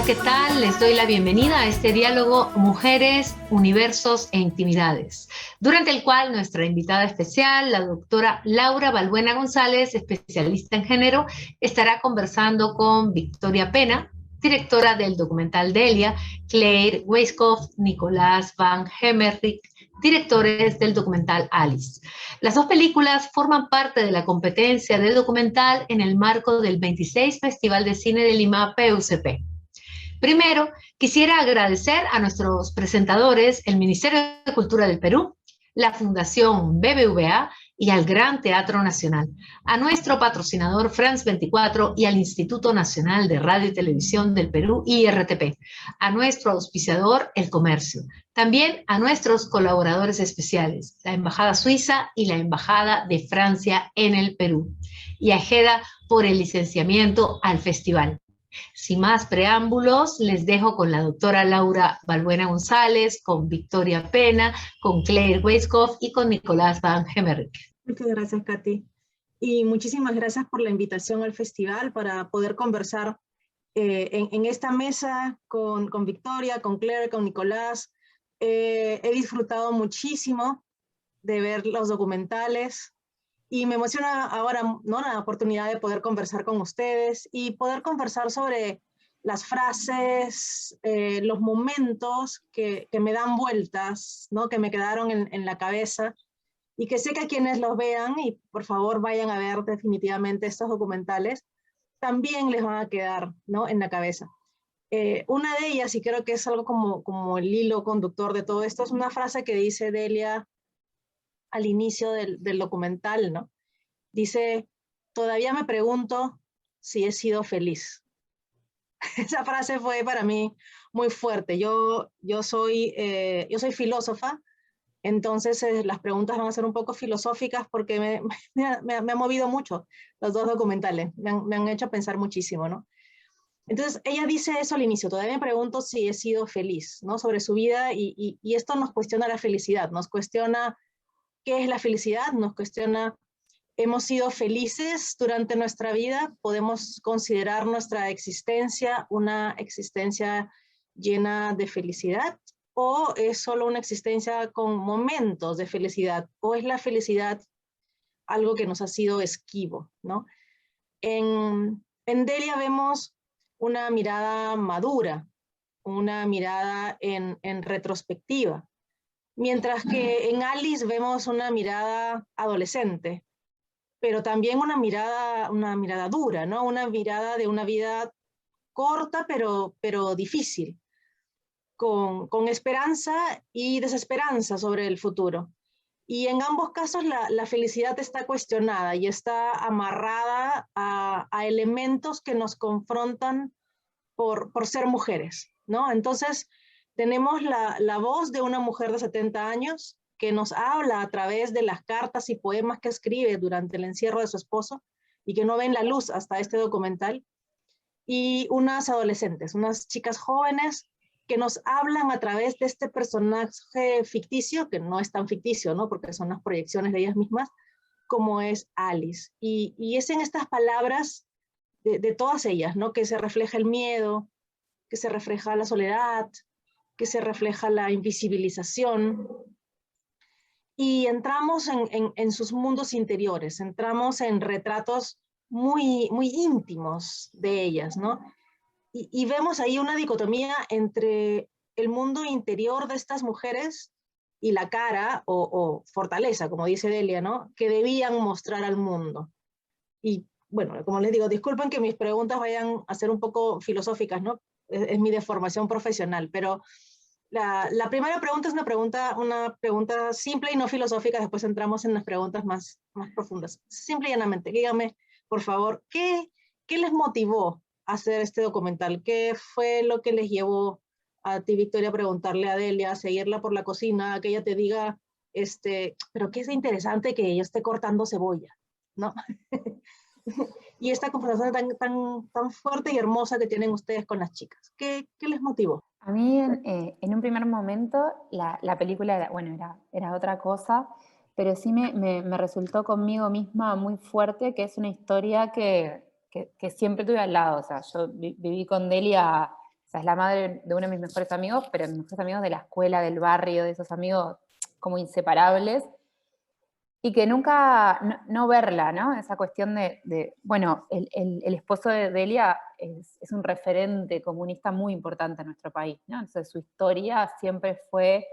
Hola, ¿qué tal? Les doy la bienvenida a este diálogo Mujeres, Universos e Intimidades, durante el cual nuestra invitada especial, la doctora Laura Balbuena González, especialista en género, estará conversando con Victoria Pena, directora del documental Delia, Claire Weiskopf, Nicolás Van Hemmerich, directores del documental Alice. Las dos películas forman parte de la competencia de documental en el marco del 26 Festival de Cine de Lima PUCP. Primero, quisiera agradecer a nuestros presentadores, el Ministerio de Cultura del Perú, la Fundación BBVA y al Gran Teatro Nacional, a nuestro patrocinador France 24 y al Instituto Nacional de Radio y Televisión del Perú, IRTP, a nuestro auspiciador, El Comercio, también a nuestros colaboradores especiales, la Embajada Suiza y la Embajada de Francia en el Perú, y a JEDA por el licenciamiento al festival. Sin más preámbulos, les dejo con la doctora Laura Balbuena González, con Victoria Pena, con Claire Weiskopf y con Nicolás Van Hemmerich. Muchas gracias, Katy. Y muchísimas gracias por la invitación al festival para poder conversar en esta mesa con Victoria, con Claire, con Nicolás. He disfrutado muchísimo de ver los documentales. Y me emociona ahora, ¿no?, la oportunidad de poder conversar con ustedes y poder conversar sobre las frases, los momentos que me dan vueltas, ¿no?, que me quedaron en la cabeza y que sé que quienes los vean, y por favor vayan a ver definitivamente estos documentales, también les van a quedar, ¿no?, en la cabeza. Una de ellas, y creo que es algo como el hilo conductor de todo esto, es una frase que dice Delia al inicio del documental, ¿no? Dice: todavía me pregunto si he sido feliz. Esa frase fue para mí muy fuerte. Yo soy filósofa, entonces las preguntas van a ser un poco filosóficas porque me ha movido mucho los dos documentales, me han hecho pensar muchísimo, ¿no? Entonces ella dice eso al inicio: todavía me pregunto si he sido feliz, ¿no?, sobre su vida, y esto nos cuestiona la felicidad, nos cuestiona qué es la felicidad, nos cuestiona, ¿hemos sido felices durante nuestra vida? ¿Podemos considerar nuestra existencia una existencia llena de felicidad? ¿O es solo una existencia con momentos de felicidad? ¿O es la felicidad algo que nos ha sido esquivo, ¿no? En Delia vemos una mirada madura, una mirada en retrospectiva, mientras que en Alice vemos una mirada adolescente, pero también una mirada dura, ¿no? Una mirada de una vida corta, pero difícil, con esperanza y desesperanza sobre el futuro. Y en ambos casos la felicidad está cuestionada y está amarrada a elementos que nos confrontan por ser mujeres, ¿no? Entonces, tenemos la voz de una mujer de 70 años que nos habla a través de las cartas y poemas que escribe durante el encierro de su esposo y que no ven la luz hasta este documental, y unas adolescentes, unas chicas jóvenes que nos hablan a través de este personaje ficticio, que no es tan ficticio, ¿no?, porque son las proyecciones de ellas mismas, como es Alice. Y es en estas palabras de todas ellas, ¿no?, que se refleja el miedo, que se refleja la soledad, que se refleja la invisibilización, y entramos en sus mundos interiores, entramos en retratos muy, muy íntimos de ellas, ¿no? Y vemos ahí una dicotomía entre el mundo interior de estas mujeres y la cara o fortaleza, como dice Delia, ¿no?, que debían mostrar al mundo. Y bueno, como les digo, disculpen que mis preguntas vayan a ser un poco filosóficas, ¿no? Es mi deformación profesional, pero la primera pregunta es una pregunta simple y no filosófica. Después entramos en las preguntas más profundas. Simple y llanamente, dígame, por favor, ¿qué les motivó a hacer este documental? ¿Qué fue lo que les llevó a ti, Victoria, a preguntarle a Delia, a seguirla por la cocina, a que ella te diga, pero qué es interesante que ella esté cortando cebolla, ¿no? Y esta conversación tan fuerte y hermosa que tienen ustedes con las chicas. ¿Qué les motivó? A mí en un primer momento la película era otra cosa, pero sí me resultó conmigo misma muy fuerte, que es una historia que siempre tuve al lado. O sea, yo viví con Delia sea, es la madre de uno de mis mejores amigos, pero mis mejores amigos de la escuela, del barrio, de esos amigos como inseparables, y que nunca, no verla, ¿no? Esa cuestión bueno, el esposo de Delia es un referente comunista muy importante en nuestro país, ¿no? Entonces su historia siempre fue,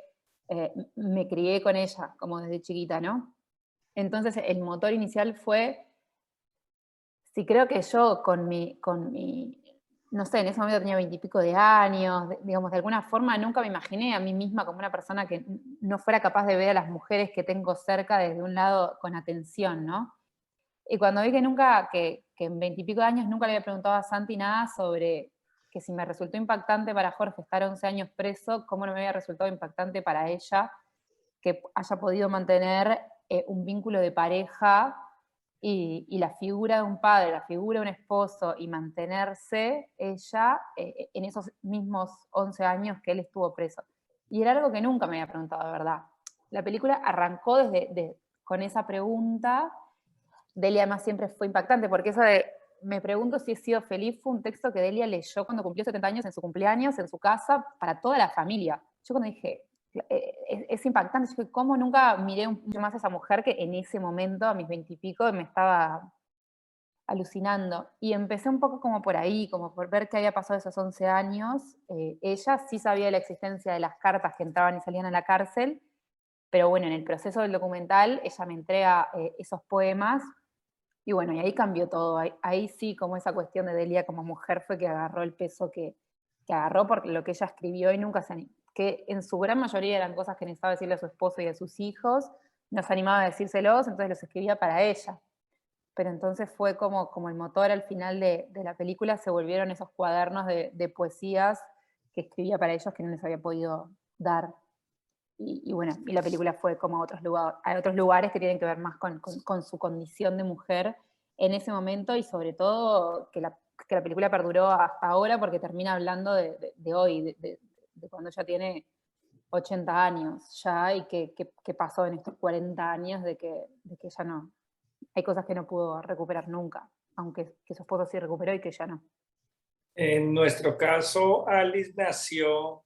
me crié con ella, como desde chiquita, ¿no? Entonces el motor inicial fue, sí, creo que yo con mi, no sé, en ese momento tenía 20 y pico de años, digamos, de alguna forma nunca me imaginé a mí misma como una persona que no fuera capaz de ver a las mujeres que tengo cerca desde un lado con atención, ¿no? Y cuando vi que nunca, que en 20 y pico de años nunca le había preguntado a Santi nada sobre que si me resultó impactante para Jorge estar 11 años preso, cómo no me había resultado impactante para ella que haya podido mantener un vínculo de pareja y la figura de un padre, la figura de un esposo y mantenerse ella en esos mismos 11 años que él estuvo preso. Y era algo que nunca me había preguntado, de verdad. La película arrancó con esa pregunta. Delia además siempre fue impactante, porque eso de me pregunto si he sido feliz fue un texto que Delia leyó cuando cumplió 70 años en su cumpleaños, en su casa, para toda la familia. Yo cuando dije, es impactante, yo dije, ¿cómo nunca miré un poco más a esa mujer que en ese momento, a mis 20 y pico, me estaba alucinando? Y empecé un poco como por ahí, como por ver qué había pasado esos 11 años. Ella sí sabía de la existencia de las cartas que entraban y salían a la cárcel, pero bueno, en el proceso del documental ella me entrega esos poemas y bueno, y ahí cambió todo. Ahí sí, como esa cuestión de Delia como mujer fue que agarró el peso que agarró por lo que ella escribió y nunca se animó, que en su gran mayoría eran cosas que necesitaba decirle a su esposo y a sus hijos, no se animaba a decírselos, entonces los escribía para ella. Pero entonces fue como el motor al final de la película, se volvieron esos cuadernos de poesías que escribía para ellos que no les había podido dar. Y bueno, y la película fue como a otros lugares que tienen que ver más con su condición de mujer en ese momento y sobre todo que la película perduró hasta ahora porque termina hablando de hoy, de cuando ella tiene 80 años ya y que pasó en estos 40 años de que ella no, hay cosas que no pudo recuperar nunca, aunque que su esposo sí recuperó y que ella no. En nuestro caso, Alice nació,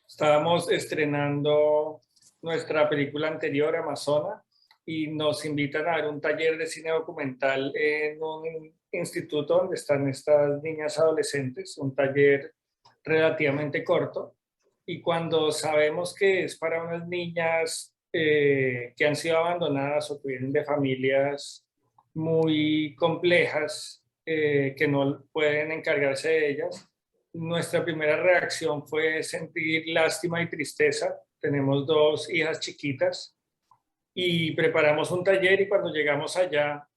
estábamos estrenando nuestra película anterior, Amazona, y nos invitan a dar un taller de cine documental en un instituto donde están estas niñas adolescentes, un taller relativamente corto. Y cuando sabemos que es para unas niñas que han sido abandonadas o que vienen de familias muy complejas, que no pueden encargarse de ellas, nuestra primera reacción fue sentir lástima y tristeza. Tenemos dos hijas chiquitas y preparamos un taller y cuando llegamos allá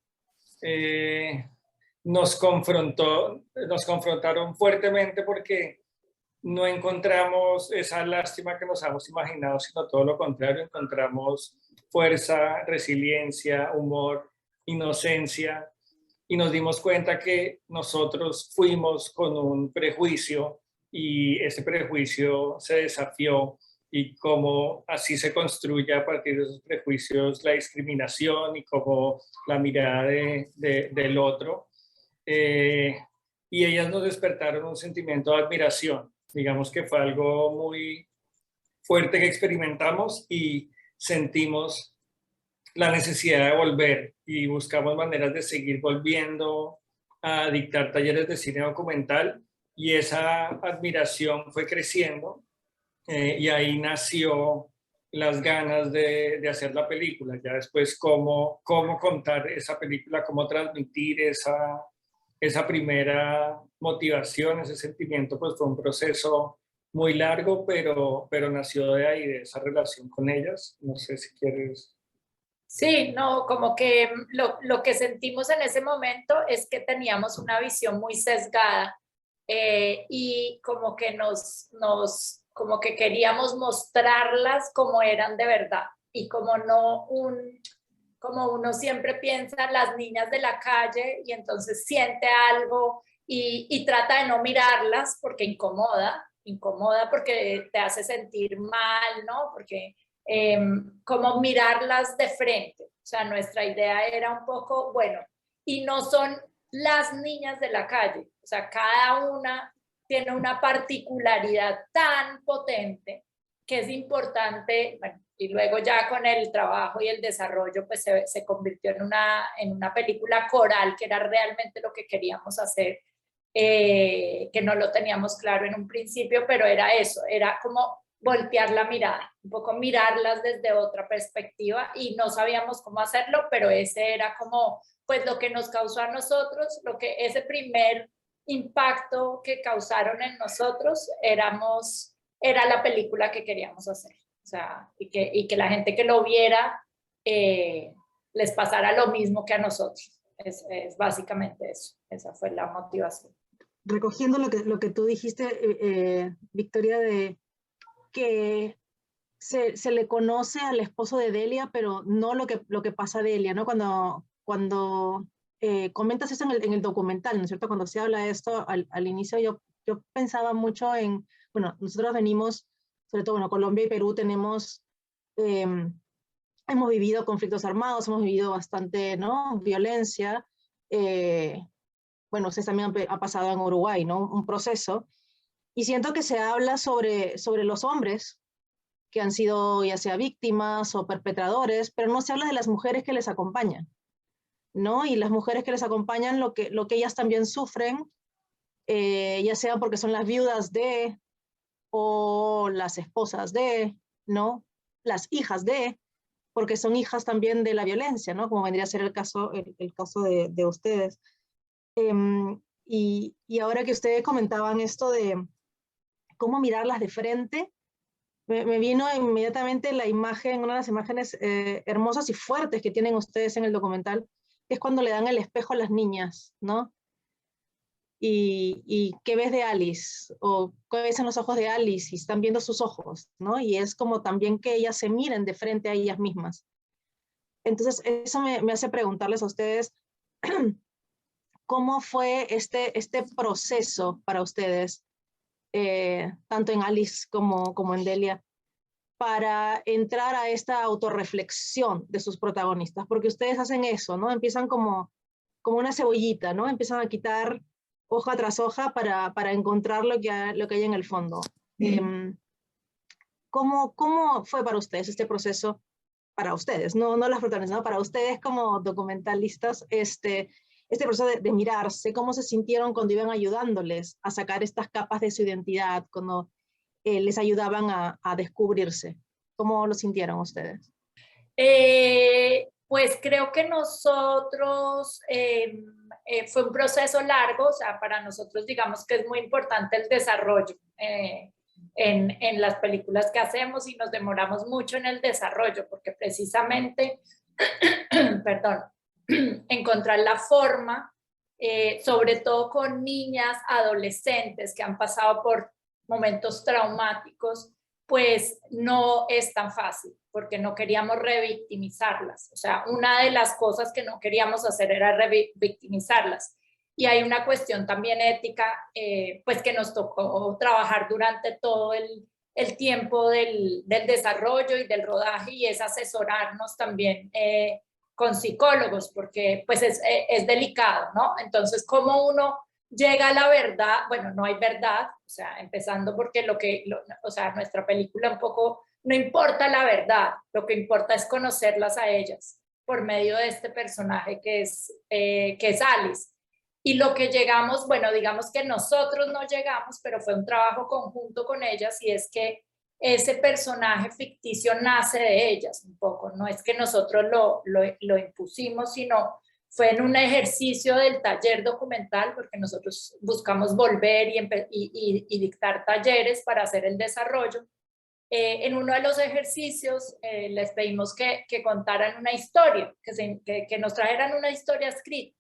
nos confrontaron fuertemente porque no encontramos esa lástima que nos habíamos imaginado, sino todo lo contrario, encontramos fuerza, resiliencia, humor, inocencia, y nos dimos cuenta que nosotros fuimos con un prejuicio y ese prejuicio se desafió y cómo así se construye a partir de esos prejuicios la discriminación y cómo la mirada del otro. Y ellas nos despertaron un sentimiento de admiración. Digamos que fue algo muy fuerte que experimentamos y sentimos la necesidad de volver y buscamos maneras de seguir volviendo a dictar talleres de cine documental y esa admiración fue creciendo y ahí nació las ganas de hacer la película. Ya después cómo contar esa película, cómo transmitir esa primera motivación, ese sentimiento, pues fue un proceso muy largo, pero nació de ahí, de esa relación con ellas. No sé si quieres. Sí, no, como que lo que sentimos en ese momento es que teníamos una visión muy sesgada y como que como que queríamos mostrarlas como eran de verdad y como no como uno siempre piensa las niñas de la calle y entonces siente algo y trata de no mirarlas porque incomoda porque te hace sentir mal, ¿no? Porque como mirarlas de frente. O sea, nuestra idea era un poco, bueno, y no son las niñas de la calle, o sea, cada una tiene una particularidad tan potente que es importante, bueno, y luego ya con el trabajo y el desarrollo, pues se convirtió en una película coral, que era realmente lo que queríamos hacer, que no lo teníamos claro en un principio, pero era eso, era como voltear la mirada, un poco mirarlas desde otra perspectiva, y no sabíamos cómo hacerlo, pero ese era como, pues lo que nos causó a nosotros, ese primer impacto que causaron en nosotros, era la película que queríamos hacer. O sea, y que la gente que lo viera les pasara lo mismo que a nosotros. Es básicamente eso. Esa fue la motivación. Recogiendo lo que tú dijiste, Victoria, de que se le conoce al esposo de Delia, pero no lo que pasa a Delia, ¿no? Cuando comentas eso en el documental, ¿no es cierto? Cuando se habla de esto al inicio, yo pensaba mucho en, bueno, nosotros venimos, sobre todo, bueno, Colombia y Perú tenemos, hemos vivido conflictos armados, hemos vivido bastante, ¿no? Violencia. Bueno, ustedes también ha pasado en Uruguay, ¿no? Un proceso. Y siento que se habla sobre los hombres que han sido ya sea víctimas o perpetradores, pero no se habla de las mujeres que les acompañan, ¿no? Y las mujeres que les acompañan, lo que ellas también sufren, ya sea porque son las viudas de, o las esposas de, ¿no? Las hijas de, porque son hijas también de la violencia, ¿no? Como vendría a ser el caso de ustedes. Y ahora que ustedes comentaban esto de cómo mirarlas de frente, me vino inmediatamente la imagen, una de las imágenes hermosas y fuertes que tienen ustedes en el documental, que es cuando le dan el espejo a las niñas, ¿no? Y ¿qué ves de Alice? O ¿qué ves en los ojos de Alice? Y están viendo sus ojos, ¿no? Y es como también que ellas se miren de frente a ellas mismas. Entonces, eso me hace preguntarles a ustedes, ¿cómo fue este proceso para ustedes, tanto en Alice como en Delia, para entrar a esta autorreflexión de sus protagonistas? Porque ustedes hacen eso, ¿no? Empiezan como una cebollita, ¿no? Empiezan a quitar hoja tras hoja para encontrar lo que hay en el fondo. ¿Cómo fue para ustedes este proceso? Para ustedes, no las protagonistas, ¿no? Para ustedes como documentalistas, este proceso de mirarse, cómo se sintieron cuando iban ayudándoles a sacar estas capas de su identidad, cuando les ayudaban a descubrirse. ¿Cómo lo sintieron ustedes? Pues creo que nosotros, fue un proceso largo, o sea, para nosotros digamos que es muy importante el desarrollo en las películas que hacemos, y nos demoramos mucho en el desarrollo, porque precisamente, perdón, encontrar la forma, sobre todo con niñas, adolescentes que han pasado por momentos traumáticos, pues no es tan fácil, porque no queríamos revictimizarlas. O sea, una de las cosas que no queríamos hacer era revictimizarlas. Y hay una cuestión también ética, pues que nos tocó trabajar durante todo el tiempo del desarrollo y del rodaje, y es asesorarnos también con psicólogos, porque pues es delicado, ¿no? Entonces, ¿cómo uno llega a la verdad? Bueno, no hay verdad, o sea, empezando porque o sea, nuestra película un poco, no importa la verdad, lo que importa es conocerlas a ellas por medio de este personaje que es Alice. Y lo que llegamos, bueno, digamos que nosotros no llegamos, pero fue un trabajo conjunto con ellas, y es que ese personaje ficticio nace de ellas un poco, no es que nosotros lo impusimos, sino fue en un ejercicio del taller documental, porque nosotros buscamos volver y dictar talleres para hacer el desarrollo. En uno de los ejercicios les pedimos que contaran una historia, que nos trajeran una historia escrita.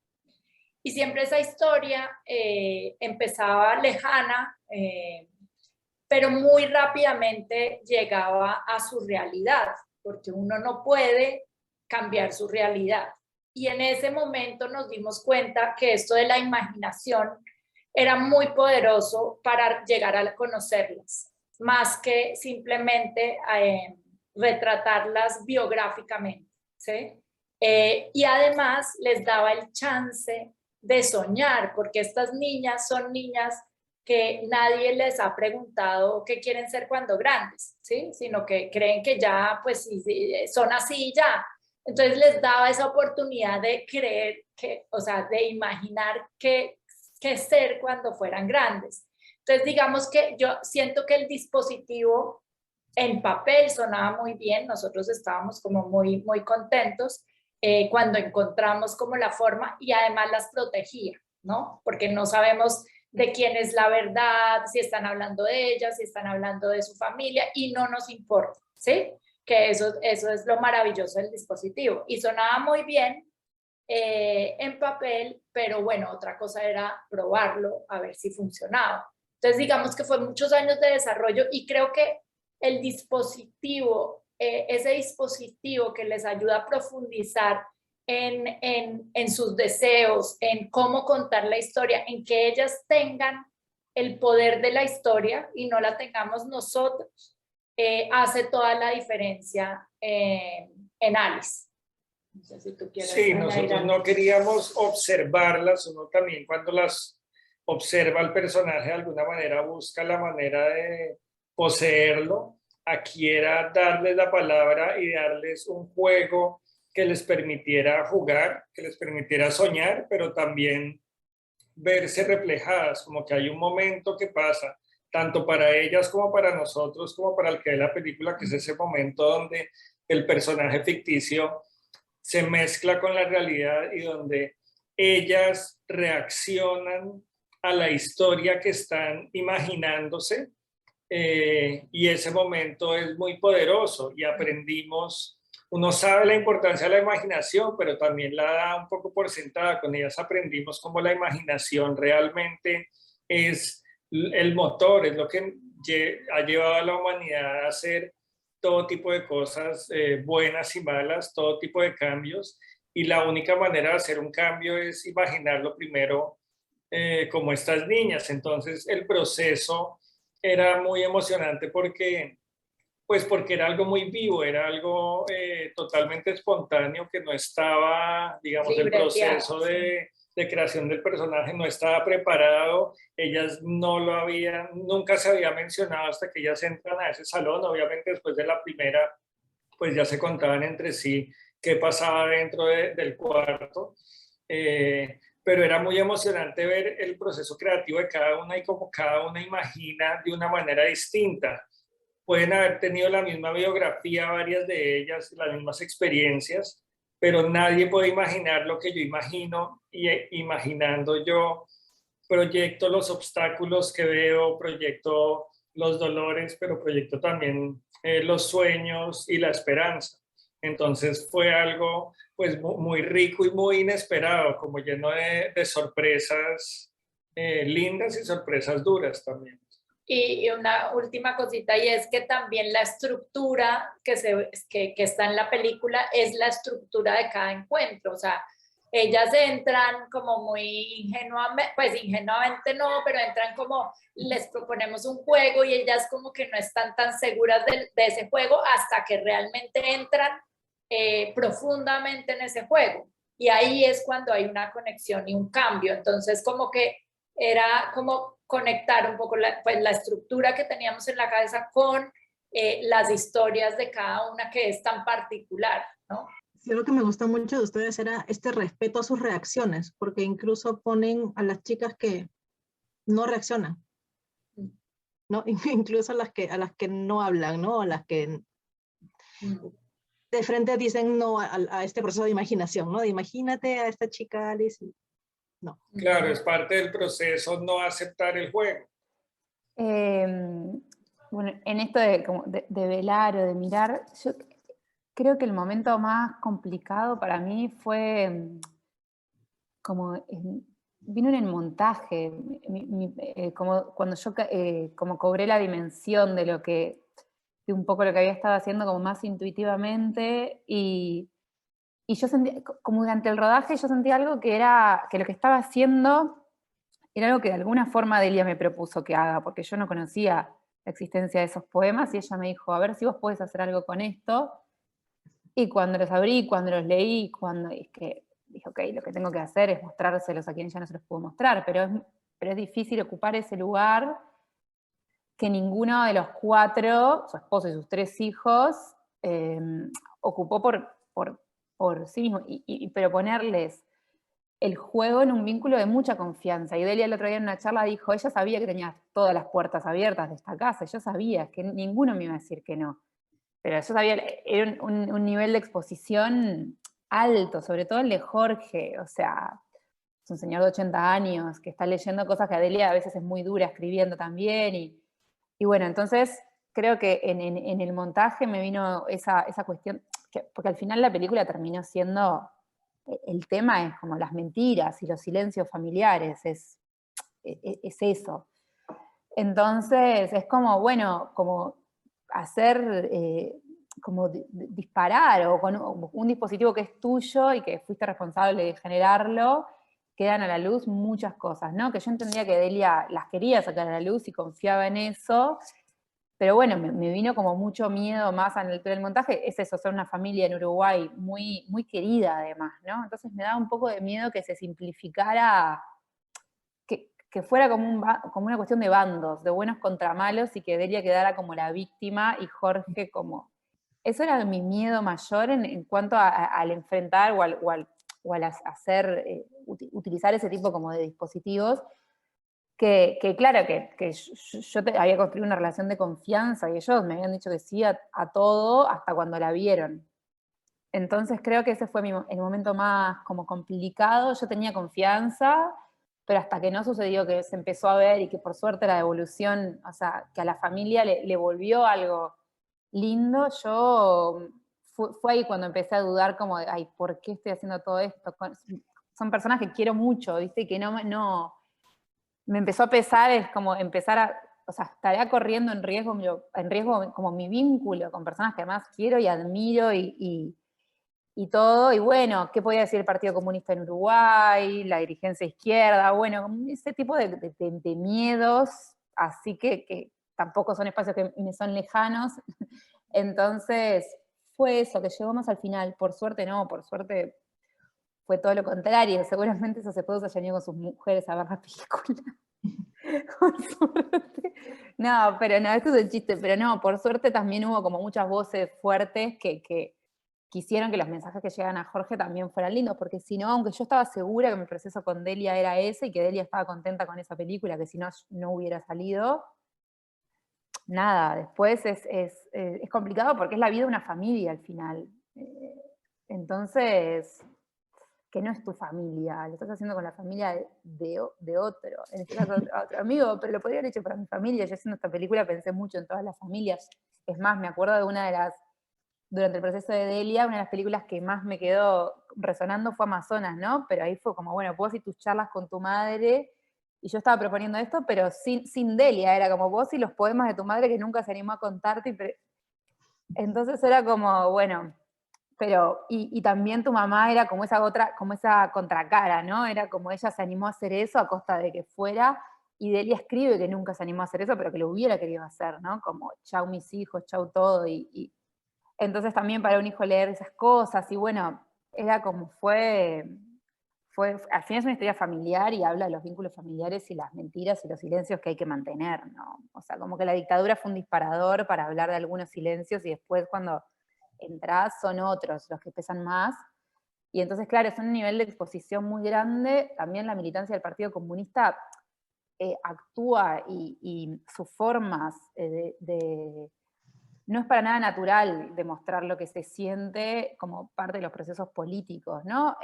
Y siempre esa historia empezaba lejana, pero muy rápidamente llegaba a su realidad, porque uno no puede cambiar su realidad. Y en ese momento nos dimos cuenta que esto de la imaginación era muy poderoso para llegar a conocerlas, más que simplemente retratarlas biográficamente, ¿sí? Y además les daba el chance de soñar, porque estas niñas son niñas que nadie les ha preguntado qué quieren ser cuando grandes, ¿sí? Sino que creen que ya, pues, son así ya. Entonces les daba esa oportunidad de creer que, o sea, de imaginar qué ser cuando fueran grandes. Entonces, digamos que yo siento que el dispositivo en papel sonaba muy bien, nosotros estábamos como muy, muy contentos cuando encontramos como la forma y además las protegía, ¿no? Porque no sabemos de quién es la verdad, si están hablando de ella, si están hablando de su familia y no nos importa, ¿sí? Que eso es lo maravilloso del dispositivo. Y sonaba muy bien en papel, pero bueno, otra cosa era probarlo, a ver si funcionaba. Entonces, digamos que fue muchos años de desarrollo y creo que el dispositivo, ese dispositivo que les ayuda a profundizar en sus deseos, en cómo contar la historia, en que ellas tengan el poder de la historia y no la tengamos nosotros, hace toda la diferencia en Alice. No sé si tú quieres Sí, nosotros no queríamos observarlas, uno también cuando las observa el personaje de alguna manera busca la manera de poseerlo. Aquí era darles la palabra y darles un juego que les permitiera jugar, que les permitiera soñar, pero también verse reflejadas, como que hay un momento que pasa, tanto para ellas como para nosotros, como para el que ve la película, que es ese momento donde el personaje ficticio se mezcla con la realidad y donde ellas reaccionan a la historia que están imaginándose, y ese momento es muy poderoso y aprendimos, uno sabe la importancia de la imaginación, pero también la da un poco por sentada. Con ellas aprendimos cómo la imaginación realmente es el motor, es lo que ha llevado a la humanidad a hacer todo tipo de cosas, buenas y malas, todo tipo de cambios, y la única manera de hacer un cambio es imaginarlo primero, como estas niñas. Entonces el proceso era muy emocionante porque era algo muy vivo, era algo totalmente espontáneo que no estaba, digamos, el proceso de creación del personaje no estaba preparado, ellas no lo habían, nunca se había mencionado hasta que ellas entran a ese salón. Obviamente después de la primera, pues ya se contaban entre sí qué pasaba dentro del cuarto, pero era muy emocionante ver el proceso creativo de cada una y cómo cada una imagina de una manera distinta. Pueden haber tenido la misma biografía, varias de ellas, las mismas experiencias, pero nadie puede imaginar lo que yo imagino, y imaginando yo proyecto los obstáculos que veo, proyecto los dolores, pero proyecto también los sueños y la esperanza. Entonces fue algo pues muy rico y muy inesperado, como lleno de sorpresas lindas y sorpresas duras también. Y una última cosita, y es que también la estructura que está en la película es la estructura de cada encuentro. O sea, ellas entran como muy ingenuamente, pues ingenuamente no, pero entran como les proponemos un juego y ellas como que no están tan seguras de ese juego hasta que realmente entran profundamente en ese juego. Y ahí es cuando hay una conexión y un cambio. Entonces como que era como conectar un poco pues, la estructura que teníamos en la cabeza con las historias de cada una que es tan particular, ¿no? Sí, lo que me gustó mucho de ustedes era este respeto a sus reacciones, porque incluso ponen a las chicas que no reaccionan, ¿no? Incluso a las que no hablan, ¿no? A las que de frente dicen no a este proceso de imaginación, ¿no? De imagínate a esta chica Alice. No. Claro, es parte del proceso no aceptar el juego. Bueno, en esto de velar o de mirar, yo creo que el momento más complicado para mí fue vino en el montaje, como cuando yo como cobré la dimensión de un poco lo que había estado haciendo como más intuitivamente, y yo sentí, como durante el rodaje yo sentí algo que lo que estaba haciendo era algo que de alguna forma Delia me propuso que haga, porque yo no conocía la existencia de esos poemas, y ella me dijo, a ver si vos podés hacer algo con esto. Y cuando los abrí, cuando los leí, es que dije, ok, lo que tengo que hacer es mostrárselos a quien ya no se los puedo mostrar, pero pero es difícil ocupar ese lugar que ninguno de los 4, su esposo y sus 3 hijos, ocupó por sí mismo, pero ponerles el juego en un vínculo de mucha confianza. Y Delia el otro día en una charla dijo, ella sabía que tenía todas las puertas abiertas de esta casa, yo sabía que ninguno me iba a decir que no. Pero yo sabía, era un nivel de exposición alto, sobre todo el de Jorge, o sea, es un señor de 80 años que está leyendo cosas que a Delia a veces es muy dura escribiendo también, y bueno, entonces creo que en el montaje me vino esa cuestión, porque al final la película terminó siendo, el tema es como las mentiras y los silencios familiares, es eso. Entonces es como, bueno, como hacer, como disparar, o con un dispositivo que es tuyo y que fuiste responsable de generarlo, quedan a la luz muchas cosas, ¿no? Que yo entendía que Delia las quería sacar a la luz y confiaba en eso, pero bueno, me vino como mucho miedo más en el montaje, es eso, ser una familia en Uruguay muy, muy querida además, ¿no? Entonces me daba un poco de miedo que se simplificara, que fuera como una cuestión de bandos, de buenos contra malos, y que Delia quedara como la víctima y Jorge como... Eso era mi miedo mayor en cuanto al enfrentar o al hacer, utilizar ese tipo como de dispositivos, que claro, que yo había construido una relación de confianza y ellos me habían dicho que sí a todo hasta cuando la vieron. Entonces creo que ese fue el momento más como complicado. Yo tenía confianza, pero hasta que no sucedió, que se empezó a ver y que por suerte la devolución, o sea, que a la familia le volvió algo lindo, fue ahí cuando empecé a dudar como de, ay, ¿por qué estoy haciendo todo esto? Son personas que quiero mucho, ¿viste? Y que no me empezó a pesar, es como empezar a, o sea, estaría corriendo en riesgo como mi vínculo con personas que además quiero y admiro y todo, y bueno, ¿qué podía decir el Partido Comunista en Uruguay, la dirigencia izquierda? Bueno, ese tipo de miedos, así que tampoco son espacios que me son lejanos. Entonces, fue eso, que llegó más al final. Por suerte no, por suerte fue todo lo contrario. Seguramente esos esposos hayan ido con sus mujeres a ver la película. Por suerte. No, pero no, esto es un chiste, pero no, por suerte también hubo como muchas voces fuertes que quisieron que los mensajes que llegan a Jorge también fueran lindos, porque si no, aunque yo estaba segura que mi proceso con Delia era ese y que Delia estaba contenta con esa película, que si no, no hubiera salido, nada, después es complicado porque es la vida de una familia al final. Entonces, que no es tu familia, lo estás haciendo con la familia de otro, en este caso otro amigo, pero lo podría haber hecho para mi familia. Yo haciendo esta película pensé mucho en todas las familias. Es más, me acuerdo de durante el proceso de Delia, una de las películas que más me quedó resonando fue Amazonas, ¿no? Pero ahí fue como, bueno, vos y tus charlas con tu madre, y yo estaba proponiendo esto, pero sin Delia, era como vos y los poemas de tu madre que nunca se animó a contarte. Entonces era como, bueno, pero, y también tu mamá era como esa contracara, ¿no? Era como ella se animó a hacer eso a costa de que fuera, y Delia escribe que nunca se animó a hacer eso, pero que lo hubiera querido hacer, ¿no? Como, chau mis hijos, chau todo, entonces también para un hijo leer esas cosas, y bueno, era como al final es una historia familiar y habla de los vínculos familiares y las mentiras y los silencios que hay que mantener, ¿no? O sea, como que la dictadura fue un disparador para hablar de algunos silencios y después cuando entras son otros los que pesan más. Y entonces, claro, es un nivel de exposición muy grande. También la militancia del Partido Comunista actúa y sus formas no es para nada natural demostrar lo que se siente como parte de los procesos políticos, ¿no?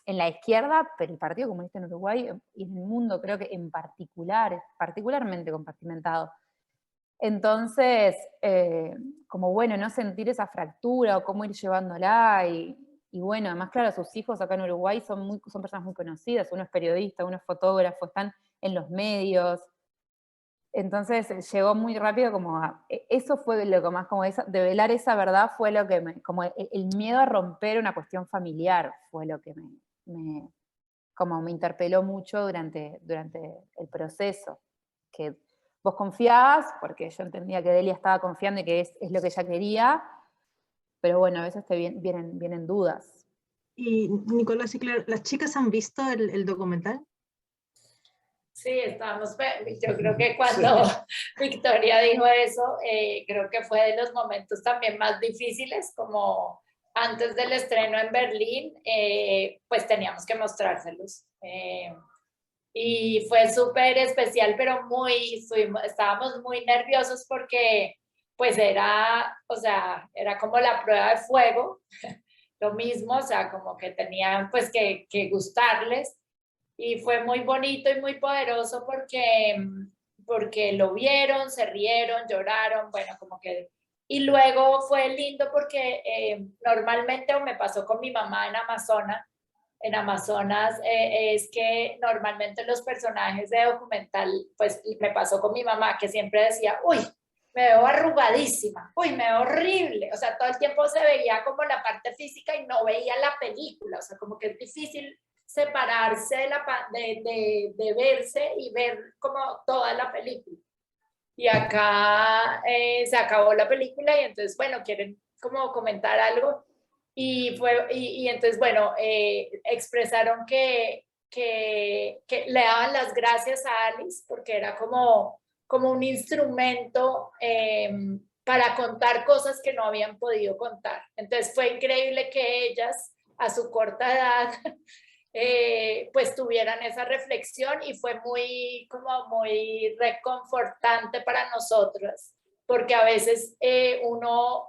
En la izquierda, pero el Partido Comunista en Uruguay y en el mundo creo que en particular, particularmente compartimentado. Entonces, como bueno, no sentir esa fractura o cómo ir llevándola y bueno, además claro, sus hijos acá en Uruguay son personas muy conocidas, uno es periodista, uno es fotógrafo, están en los medios. Entonces llegó muy rápido como eso fue lo que más como develar esa verdad fue lo que como el miedo a romper una cuestión familiar fue lo que como me interpeló mucho durante el proceso, que vos confiabas, porque yo entendía que Delia estaba confiando y que es lo que ella quería, pero bueno, a veces te vienen dudas. Y Nicolás y Claire, ¿las chicas han visto el documental? Sí, yo creo que cuando Victoria dijo eso, creo que fue de los momentos también más difíciles, como antes del estreno en Berlín, pues teníamos que mostrárselos. Y fue súper especial, pero estábamos muy nerviosos porque pues o sea, era como la prueba de fuego, lo mismo, o sea, como que tenían pues que gustarles. Y fue muy bonito y muy poderoso porque lo vieron, se rieron, lloraron, bueno, como que... Y luego fue lindo porque normalmente, o me pasó con mi mamá en Amazonas, es que normalmente los personajes de documental, pues me pasó con mi mamá, que siempre decía, uy, me veo arrugadísima, uy, me veo horrible, o sea, todo el tiempo se veía como la parte física y no veía la película, o sea, como que es difícil separarse de verse y ver como toda la película. Y acá se acabó la película y entonces, bueno, quieren como comentar algo. Y entonces, bueno, expresaron que le daban las gracias a Alice porque era como un instrumento para contar cosas que no habían podido contar. Entonces fue increíble que ellas, a su corta edad, pues tuvieran esa reflexión y fue muy reconfortante para nosotras, porque a veces uno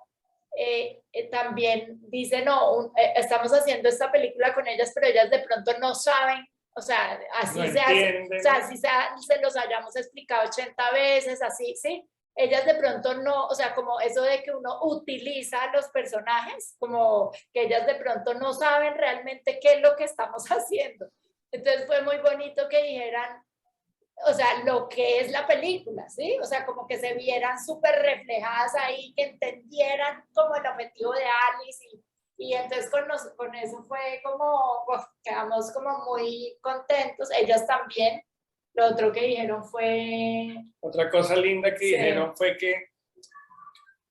también dice, no, estamos haciendo esta película con ellas, pero ellas de pronto no saben, o sea, así No se hace, entienden. o sea, así se los hayamos explicado 80 veces, así, ¿sí? Ellas de pronto no, o sea, como eso de que uno utiliza a los personajes, como que ellas de pronto no saben realmente qué es lo que estamos haciendo. Entonces fue muy bonito que dijeran, o sea, lo que es la película, ¿sí? O sea, como que se vieran súper reflejadas ahí, que entendieran como el objetivo de Alice y entonces con eso fue como, quedamos como muy contentos, ellas también. Lo otro que dijeron fue... Otra cosa linda que dijeron fue que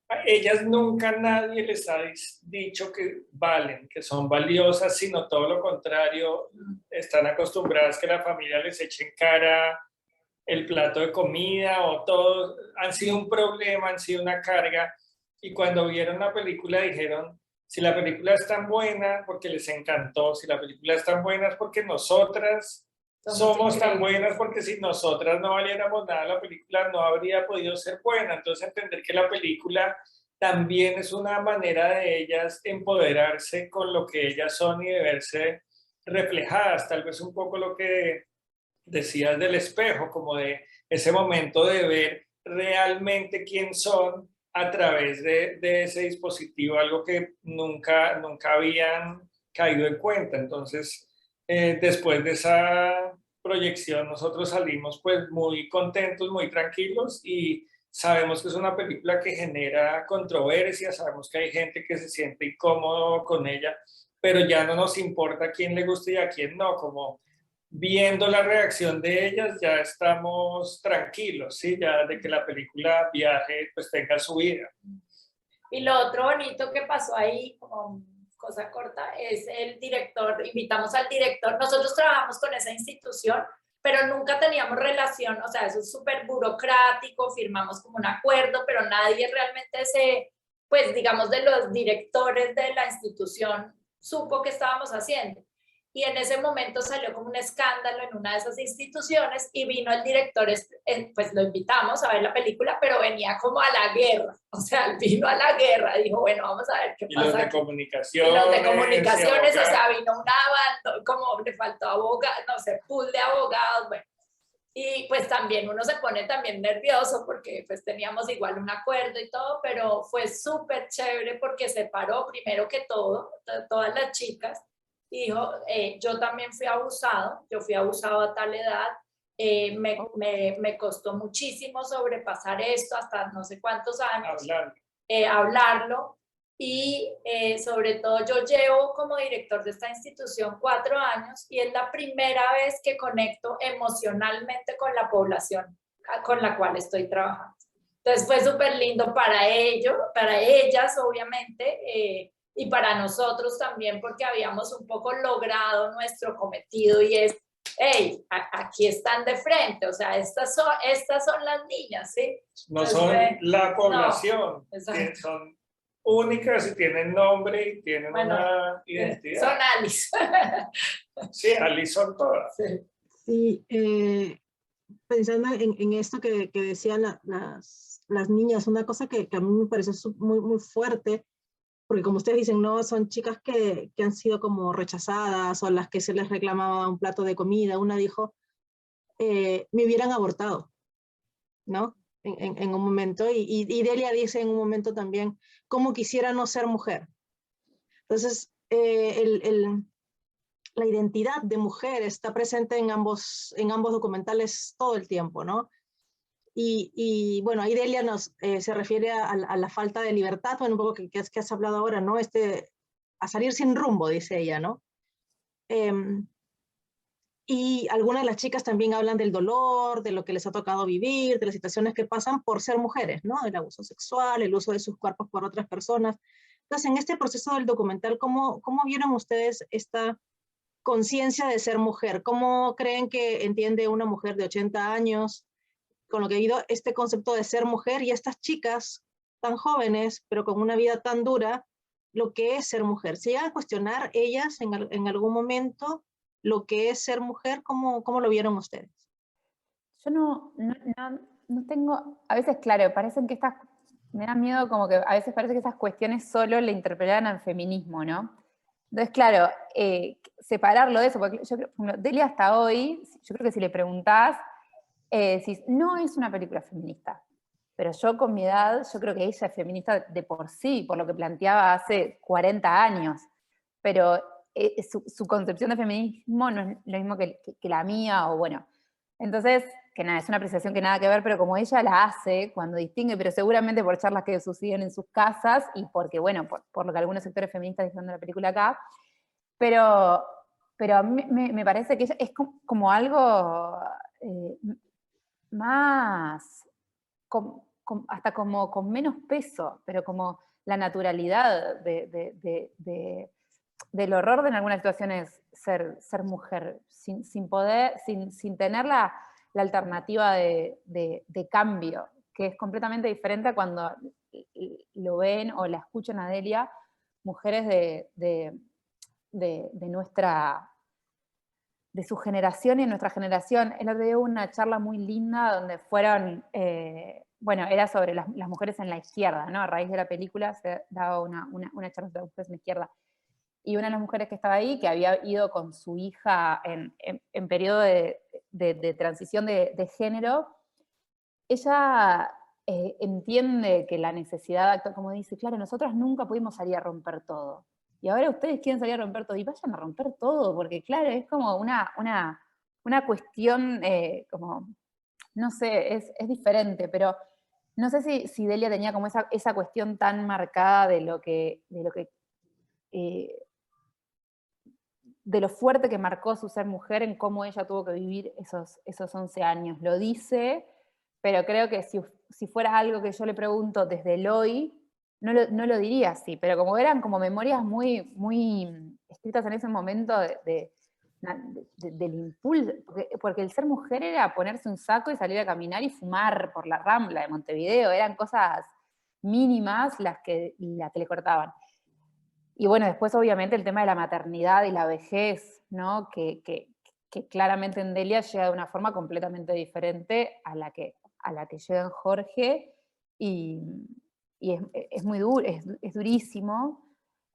a ellas nunca nadie les ha dicho que valen, que son valiosas, sino todo lo contrario, están acostumbradas que la familia les eche en cara el plato de comida o todo, han sido un problema, han sido una carga, y cuando vieron la película dijeron, si la película es tan buena porque les encantó, si la película es tan buena es porque nosotras somos tan buenas, porque si nosotras no valiéramos nada, la película no habría podido ser buena. Entonces entender que la película también es una manera de ellas empoderarse con lo que ellas son y de verse reflejadas, tal vez un poco lo que decías del espejo, como de ese momento de ver realmente quién son a través de ese dispositivo, algo que nunca habían caído en cuenta. Entonces, después de esa proyección, nosotros salimos pues muy contentos, muy tranquilos y sabemos que es una película que genera controversia, sabemos que hay gente que se siente incómodo con ella, pero ya no nos importa a quién le guste y a quién no, como viendo la reacción de ellas ya estamos tranquilos, ¿sí? Ya de que la película Viaje pues tenga su vida. Y lo otro bonito que pasó ahí, como cosa corta, es el director, invitamos al director, nosotros trabajamos con esa institución, pero nunca teníamos relación, o sea, eso es súper burocrático, firmamos como un acuerdo, pero nadie realmente pues digamos de los directores de la institución supo qué estábamos haciendo. Y en ese momento salió como un escándalo en una de esas instituciones y vino el director, pues lo invitamos a ver la película, pero venía como a la guerra, o sea, vino a la guerra, dijo, bueno, vamos a ver qué pasa. Y los de comunicaciones. Y los de comunicaciones, o sea, vino una banda, como le faltó abogado, no sé, pool de abogados, bueno. Y pues también uno se pone también nervioso porque pues teníamos igual un acuerdo y todo, pero fue súper chévere porque se paró primero que todo, todas las chicas, y dijo, yo también fui abusado, yo fui abusado a tal edad, me costó muchísimo sobrepasar esto hasta no sé cuántos años, hablarlo, y sobre todo yo llevo como director de esta institución 4 años y es la primera vez que conecto emocionalmente con la población con la cual estoy trabajando. Entonces fue súper lindo para ellas obviamente, y para nosotros también porque habíamos un poco logrado nuestro cometido y es hey, aquí están de frente, o sea, estas son las niñas, ¿sí? No Entonces, son la población, exacto. son únicas y tienen nombre y tienen una identidad. Son Alice. Sí, Alice son todas. Sí, pensando en esto que decían las niñas, una cosa que a mí me pareció muy, muy fuerte, porque como ustedes dicen, no, son chicas que han sido como rechazadas o a las que se les reclamaba un plato de comida. Una dijo, me hubieran abortado, ¿no? En un momento, y Delia dice en un momento también, cómo quisiera no ser mujer. Entonces, la identidad de mujer está presente en ambos documentales todo el tiempo, ¿no? Y bueno, ahí Delia se refiere a la falta de libertad, bueno, un poco que has hablado ahora, ¿no? A salir sin rumbo, dice ella, ¿no? Y algunas de las chicas también hablan del dolor, de lo que les ha tocado vivir, de las situaciones que pasan por ser mujeres, ¿no? El abuso sexual, el uso de sus cuerpos por otras personas. Entonces, en este proceso del documental, ¿cómo vieron ustedes esta conciencia de ser mujer? ¿Cómo creen que entiende una mujer de 80 años con lo que ha ido este concepto de ser mujer y estas chicas tan jóvenes, pero con una vida tan dura, lo que es ser mujer? ¿Se llegan a cuestionar ellas en algún momento lo que es ser mujer? ¿Cómo lo vieron ustedes? Yo no tengo, a veces, claro, parecen que me da miedo como que a veces parece que esas cuestiones solo le interpelan al feminismo, ¿no? Entonces, claro, separarlo de eso, porque yo creo, Delia hasta hoy, yo creo que si le preguntás, no es una película feminista, pero yo con mi edad, yo creo que ella es feminista de por sí, por lo que planteaba hace 40 años, pero su concepción de feminismo no es lo mismo que la mía, o bueno, entonces, que nada, es una apreciación que nada que ver, pero como ella la hace, cuando distingue, pero seguramente por charlas que suceden en sus casas, y porque, bueno, por lo que algunos sectores feministas dicen de la película acá, pero a mí me parece que ella es como algo más, hasta como con menos peso, pero como la naturalidad del horror de en algunas situaciones ser mujer, sin poder, sin tener la alternativa de cambio, que es completamente diferente a cuando lo ven o la escuchan a Delia, mujeres de nuestra, de su generación y nuestra generación. El otro día hubo una charla muy linda donde fueron, bueno, era sobre las mujeres en la izquierda, ¿no? A raíz de la película se daba una charla sobre las mujeres en la izquierda. Y una de las mujeres que estaba ahí, que había ido con su hija en periodo de transición de género, ella entiende que la necesidad de actuar, como dice, claro, nosotros nunca pudimos salir a romper todo. Y ahora ustedes quieren salir a romper todo, y vayan a romper todo, porque claro, es como una cuestión, como, no sé, es diferente, pero no sé si Delia tenía como esa cuestión tan marcada de lo fuerte que marcó su ser mujer en cómo ella tuvo que vivir esos 11 años. Lo dice, pero creo que si fuera algo que yo le pregunto desde el hoy, no lo diría así, pero como eran como memorias muy, muy escritas en ese momento del impulso, porque el ser mujer era ponerse un saco y salir a caminar y fumar por la Rambla de Montevideo, eran cosas mínimas las que le cortaban. Y bueno, después obviamente el tema de la maternidad y la vejez, ¿no? Que claramente en Delia llega de una forma completamente diferente a la que llega en Jorge, y es muy duro, es durísimo.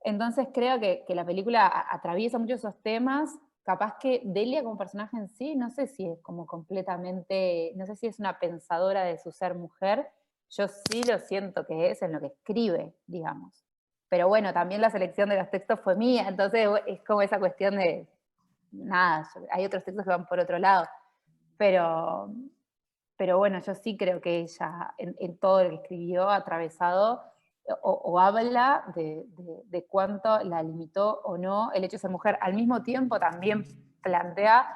Entonces creo que la película atraviesa mucho esos temas. Capaz que Delia como personaje en sí, no sé si es como completamente, no sé si es una pensadora de su ser mujer. Yo sí lo siento que es en lo que escribe, digamos. Pero bueno, también la selección de los textos fue mía, entonces es como esa cuestión de, nada, hay otros textos que van por otro lado. Pero bueno, yo sí creo que ella, en todo lo que escribió, ha atravesado o habla de cuánto la limitó o no el hecho de ser mujer. Al mismo tiempo también plantea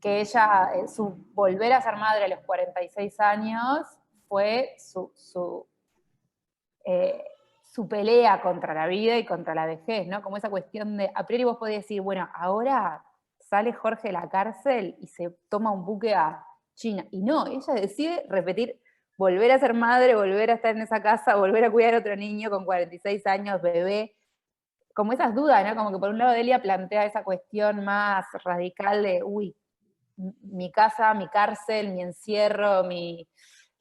que ella, su volver a ser madre a los 46 años, fue su pelea contra la vida y contra la vejez, ¿no? Como esa cuestión de, a priori vos podés decir, bueno, ahora sale Jorge de la cárcel y se toma un buque a China. Y no, ella decide repetir, volver a ser madre, volver a estar en esa casa, volver a cuidar a otro niño con 46 años, bebé. Como esas dudas, ¿no? Como que por un lado Delia plantea esa cuestión más radical de, uy, mi casa, mi cárcel, mi encierro,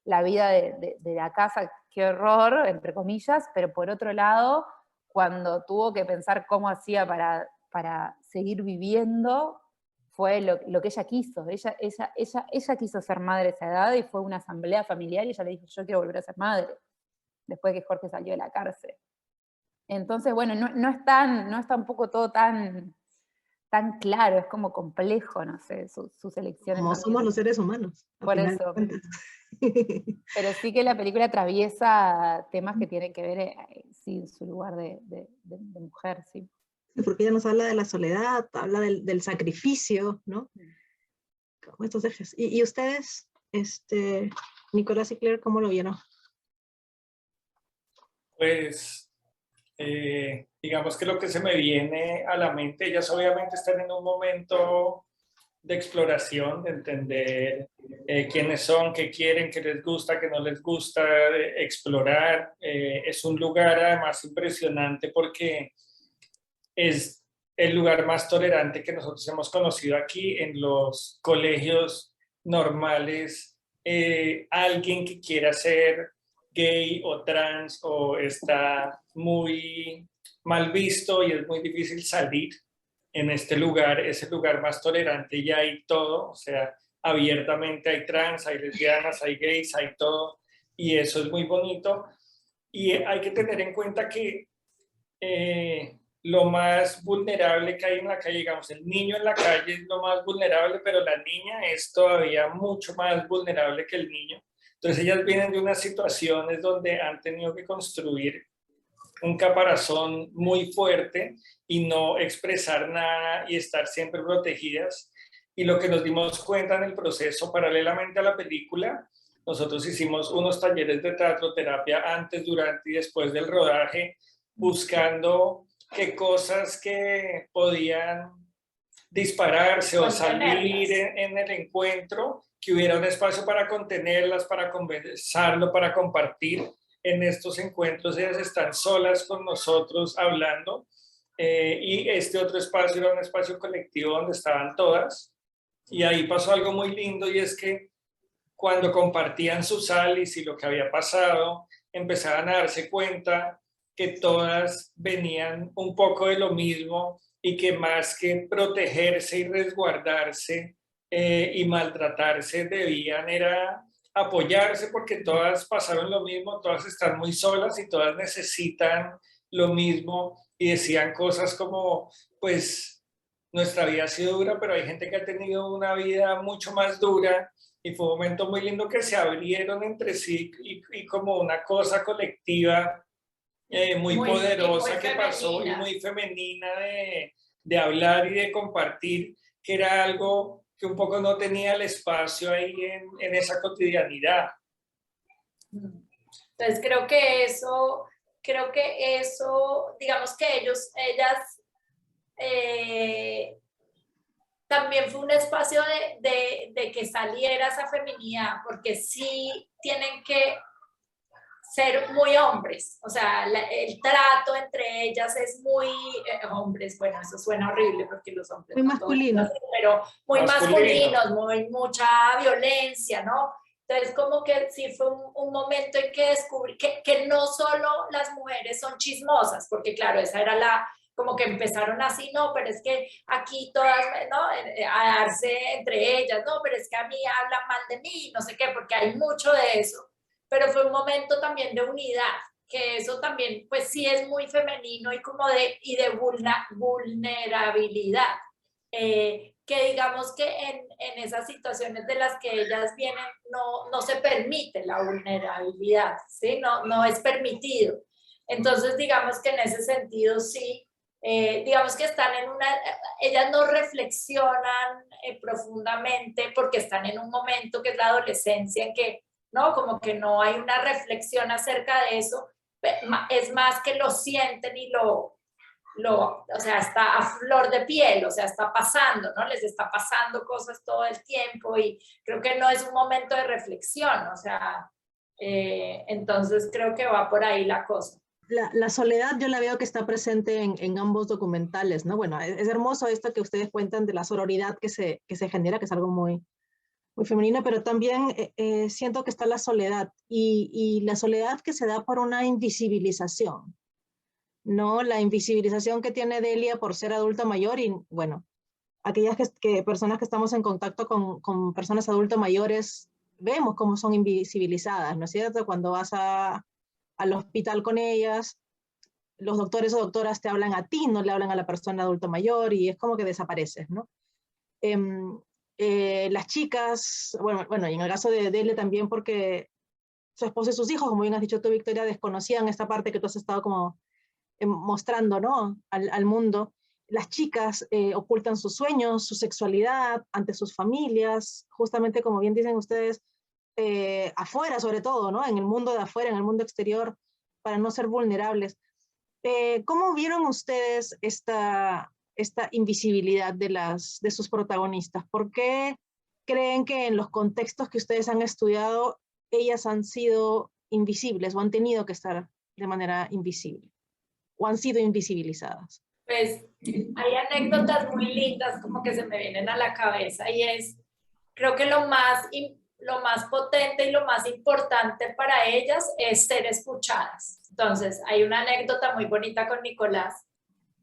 la vida de la casa, qué horror, entre comillas, pero por otro lado, cuando tuvo que pensar cómo hacía para seguir viviendo, fue lo que ella quiso. Ella quiso ser madre a esa edad y fue una asamblea familiar y ella le dijo, yo quiero volver a ser madre, después que Jorge salió de la cárcel. Entonces, bueno, no es tampoco todo tan claro, es como complejo, no sé, sus elecciones. Como somos los seres humanos. Por eso. Pero sí que la película atraviesa temas que tienen que ver, sí, su lugar de mujer, sí. Porque ella nos habla de la soledad, habla del sacrificio, ¿no? Como estos ejes. ¿Y ustedes, Nicolás y Claire, cómo lo vieron? Pues, digamos que lo que se me viene a la mente, ellas obviamente están en un momento de exploración, de entender quiénes son, qué quieren, qué les gusta, qué no les gusta, explorar. Es un lugar además impresionante porque es el lugar más tolerante que nosotros hemos conocido aquí. En los colegios normales, alguien que quiera ser gay o trans o está muy mal visto y es muy difícil salir. En este lugar es el lugar más tolerante y hay todo, o sea, abiertamente hay trans, hay lesbianas, hay gays, hay todo, y eso es muy bonito. Y hay que tener en cuenta que lo más vulnerable que hay en la calle, digamos, el niño en la calle es lo más vulnerable, pero la niña es todavía mucho más vulnerable que el niño. Entonces ellas vienen de unas situaciones donde han tenido que construir un caparazón muy fuerte y no expresar nada y estar siempre protegidas. Y lo que nos dimos cuenta en el proceso, paralelamente a la película, nosotros hicimos unos talleres de teatroterapia antes, durante y después del rodaje, buscando qué cosas que podían dispararse o salir en el encuentro, que hubiera un espacio para contenerlas, para conversarlo, para compartir. En estos encuentros ellas están solas con nosotros hablando, y este otro espacio era un espacio colectivo donde estaban todas, y ahí pasó algo muy lindo, y es que cuando compartían sus ALIs y lo que había pasado, empezaban a darse cuenta que todas venían un poco de lo mismo y que más que protegerse y resguardarse y maltratarse, debían era apoyarse, porque todas pasaron lo mismo, todas están muy solas y todas necesitan lo mismo, y decían cosas como, pues nuestra vida ha sido dura, pero hay gente que ha tenido una vida mucho más dura, y fue un momento muy lindo que se abrieron entre sí y como una cosa colectiva muy poderosa muy que pasó y muy femenina de hablar y de compartir, que era algo que un poco no tenía el espacio ahí en esa cotidianidad. Entonces creo que eso, digamos que ellas también fue un espacio de que saliera esa feminidad, porque sí tienen que ser muy hombres, o sea, el trato entre ellas es muy hombres, bueno, eso suena horrible porque los hombres muy masculinos, pero muy masculinos, mucha violencia, ¿no? Entonces como que sí fue un momento en que descubrí que no solo las mujeres son chismosas, porque claro, esa era como que empezaron así, no, pero es que aquí todas, ¿no? A darse entre ellas, no, pero es que a mí hablan mal de mí, no sé qué, porque hay mucho de eso. Pero fue un momento también de unidad, que eso también, pues sí es muy femenino y como de vulnerabilidad, que digamos que en esas situaciones de las que ellas vienen no se permite la vulnerabilidad, ¿sí? No es permitido. Entonces, digamos que en ese sentido sí, digamos que están ellas no reflexionan profundamente porque están en un momento que es la adolescencia en que ¿no? Como que no hay una reflexión acerca de eso, es más que lo sienten y lo o sea, está a flor de piel, o sea, está pasando, ¿no? Les está pasando cosas todo el tiempo y creo que no es un momento de reflexión, o sea, entonces creo que va por ahí la cosa. La soledad yo la veo que está presente en ambos documentales, ¿no? Bueno, es hermoso esto que ustedes cuentan de la sororidad que se genera, que es algo muy, muy femenino, pero también siento que está la soledad y la soledad que se da por una invisibilización, ¿no? La invisibilización que tiene Delia por ser adulta mayor y, bueno, aquellas personas que estamos en contacto con personas adultas mayores, vemos cómo son invisibilizadas, ¿no es cierto? Cuando vas al hospital con ellas, los doctores o doctoras te hablan a ti, no le hablan a la persona adulta mayor y es como que desapareces, ¿no? Las chicas, bueno, y en el caso de Delia también porque su esposo y sus hijos, como bien has dicho tú, Victoria, desconocían esta parte que tú has estado como mostrando, ¿no? Al mundo. Las chicas ocultan sus sueños, su sexualidad ante sus familias, justamente como bien dicen ustedes, afuera sobre todo, ¿no? En el mundo de afuera, en el mundo exterior, para no ser vulnerables. ¿Cómo vieron ustedes esta invisibilidad de sus protagonistas? ¿Por qué creen que en los contextos que ustedes han estudiado, ellas han sido invisibles o han tenido que estar de manera invisible o han sido invisibilizadas? Pues hay anécdotas muy lindas como que se me vienen a la cabeza y creo que lo más potente y lo más importante para ellas es ser escuchadas. Entonces, hay una anécdota muy bonita con Nicolás,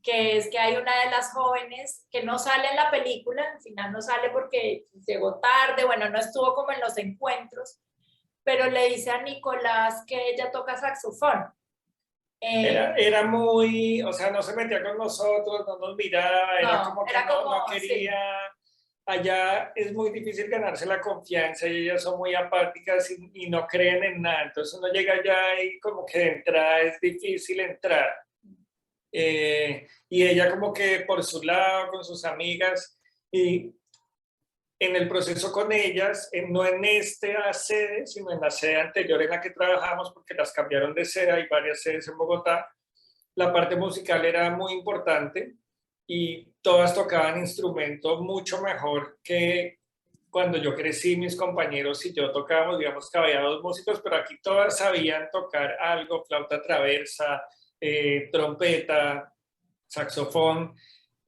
que es que hay una de las jóvenes que no sale en la película, al final no sale porque llegó tarde, bueno, no estuvo como en los encuentros, pero le dice a Nicolás que ella toca saxofón. Era muy, o sea, no se metía con nosotros, no nos miraba, era como que no quería. Sí. Allá es muy difícil ganarse la confianza y ellas son muy apáticas y no creen en nada. Entonces uno llega allá y como que de entrada es difícil entrar. Y ella como que por su lado, con sus amigas, y en el proceso con ellas, no en esta sede, sino en la sede anterior en la que trabajamos, porque las cambiaron de sede, hay varias sedes en Bogotá, la parte musical era muy importante y todas tocaban instrumentos mucho mejor que cuando yo crecí, mis compañeros y yo tocábamos, digamos que había dos músicos, pero aquí todas sabían tocar algo, flauta traversa, trompeta, saxofón,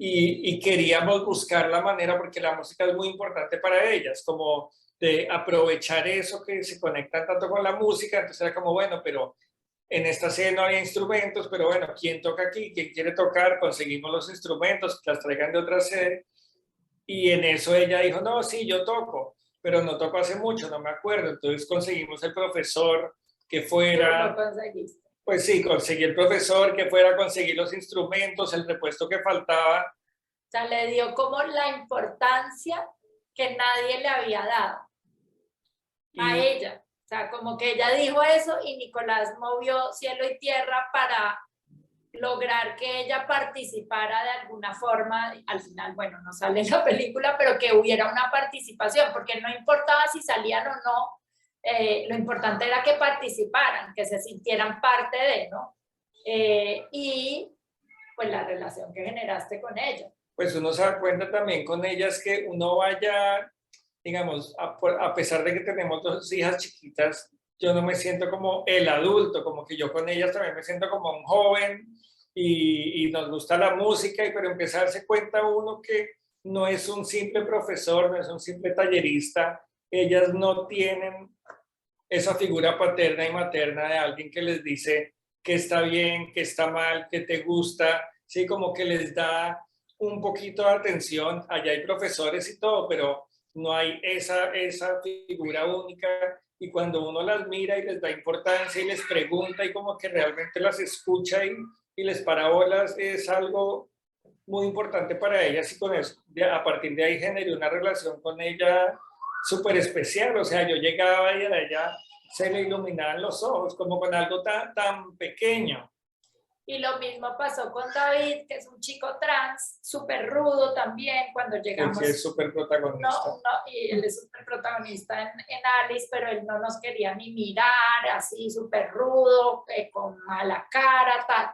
y queríamos buscar la manera, porque la música es muy importante para ellas, como de aprovechar eso que se conectan tanto con la música, entonces era como, bueno, pero en esta serie no había instrumentos, pero bueno, ¿quién toca aquí? ¿Quién quiere tocar? Conseguimos los instrumentos, que las traigan de otra sede, y en eso ella dijo, no, sí, yo toco, pero no toco hace mucho, no me acuerdo, entonces conseguimos el profesor que fuera... ¿Lo conseguiste? Pues sí, conseguí el profesor que fuera a conseguir los instrumentos, el repuesto que faltaba. O sea, le dio como la importancia que nadie le había dado a ella. O sea, como que ella dijo eso y Nicolás movió cielo y tierra para lograr que ella participara de alguna forma. Al final, bueno, no sale en la película, pero que hubiera una participación, porque no importaba si salían o no, lo importante era que participaran, que se sintieran parte de, ¿no? Y pues la relación que generaste con ella. Pues uno se da cuenta también con ellas que uno vaya, digamos, a pesar de que tenemos dos hijas chiquitas, yo no me siento como el adulto, como que yo con ellas también me siento como un joven y nos gusta la música, pero empieza a darse cuenta uno que no es un simple profesor, no es un simple tallerista, ellas no tienen esa figura paterna y materna de alguien que les dice que está bien, que está mal, que te gusta, sí, como que les da un poquito de atención. Allá hay profesores y todo, pero no hay esa figura única, y cuando uno las mira y les da importancia y les pregunta y como que realmente las escucha y les para bolas, es algo muy importante para ellas, y con eso, a partir de ahí generé una relación con ella súper especial. O sea, yo llegaba y a ella se le iluminaban los ojos como con algo tan pequeño. Y lo mismo pasó con David, que es un chico trans, súper rudo también, cuando llegamos. Él es súper protagonista. Y él es súper protagonista en Alice, pero él no nos quería ni mirar, así súper rudo, con mala cara, tal.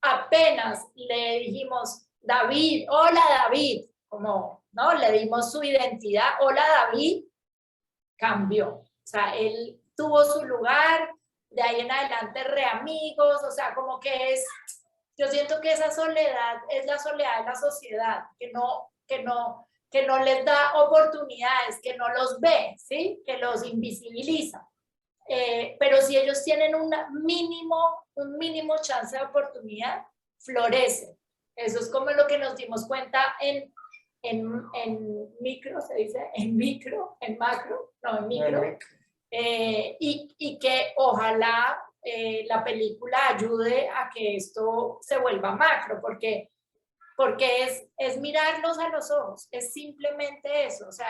apenas le dijimos, David, hola David, como, ¿no? Le dimos su identidad, hola David, cambió. O sea, él tuvo su lugar, de ahí en adelante re amigos, o sea, como que es, yo siento que esa soledad es la soledad de la sociedad, que no les da oportunidades, que no los ve, ¿sí? Que los invisibiliza. Pero si ellos tienen un mínimo chance de oportunidad, florecen. Eso es como lo que nos dimos cuenta en micro, se dice, en micro, en macro, no, en micro. Y que ojalá la película ayude a que esto se vuelva macro, porque es mirarlos a los ojos, es simplemente eso, o sea,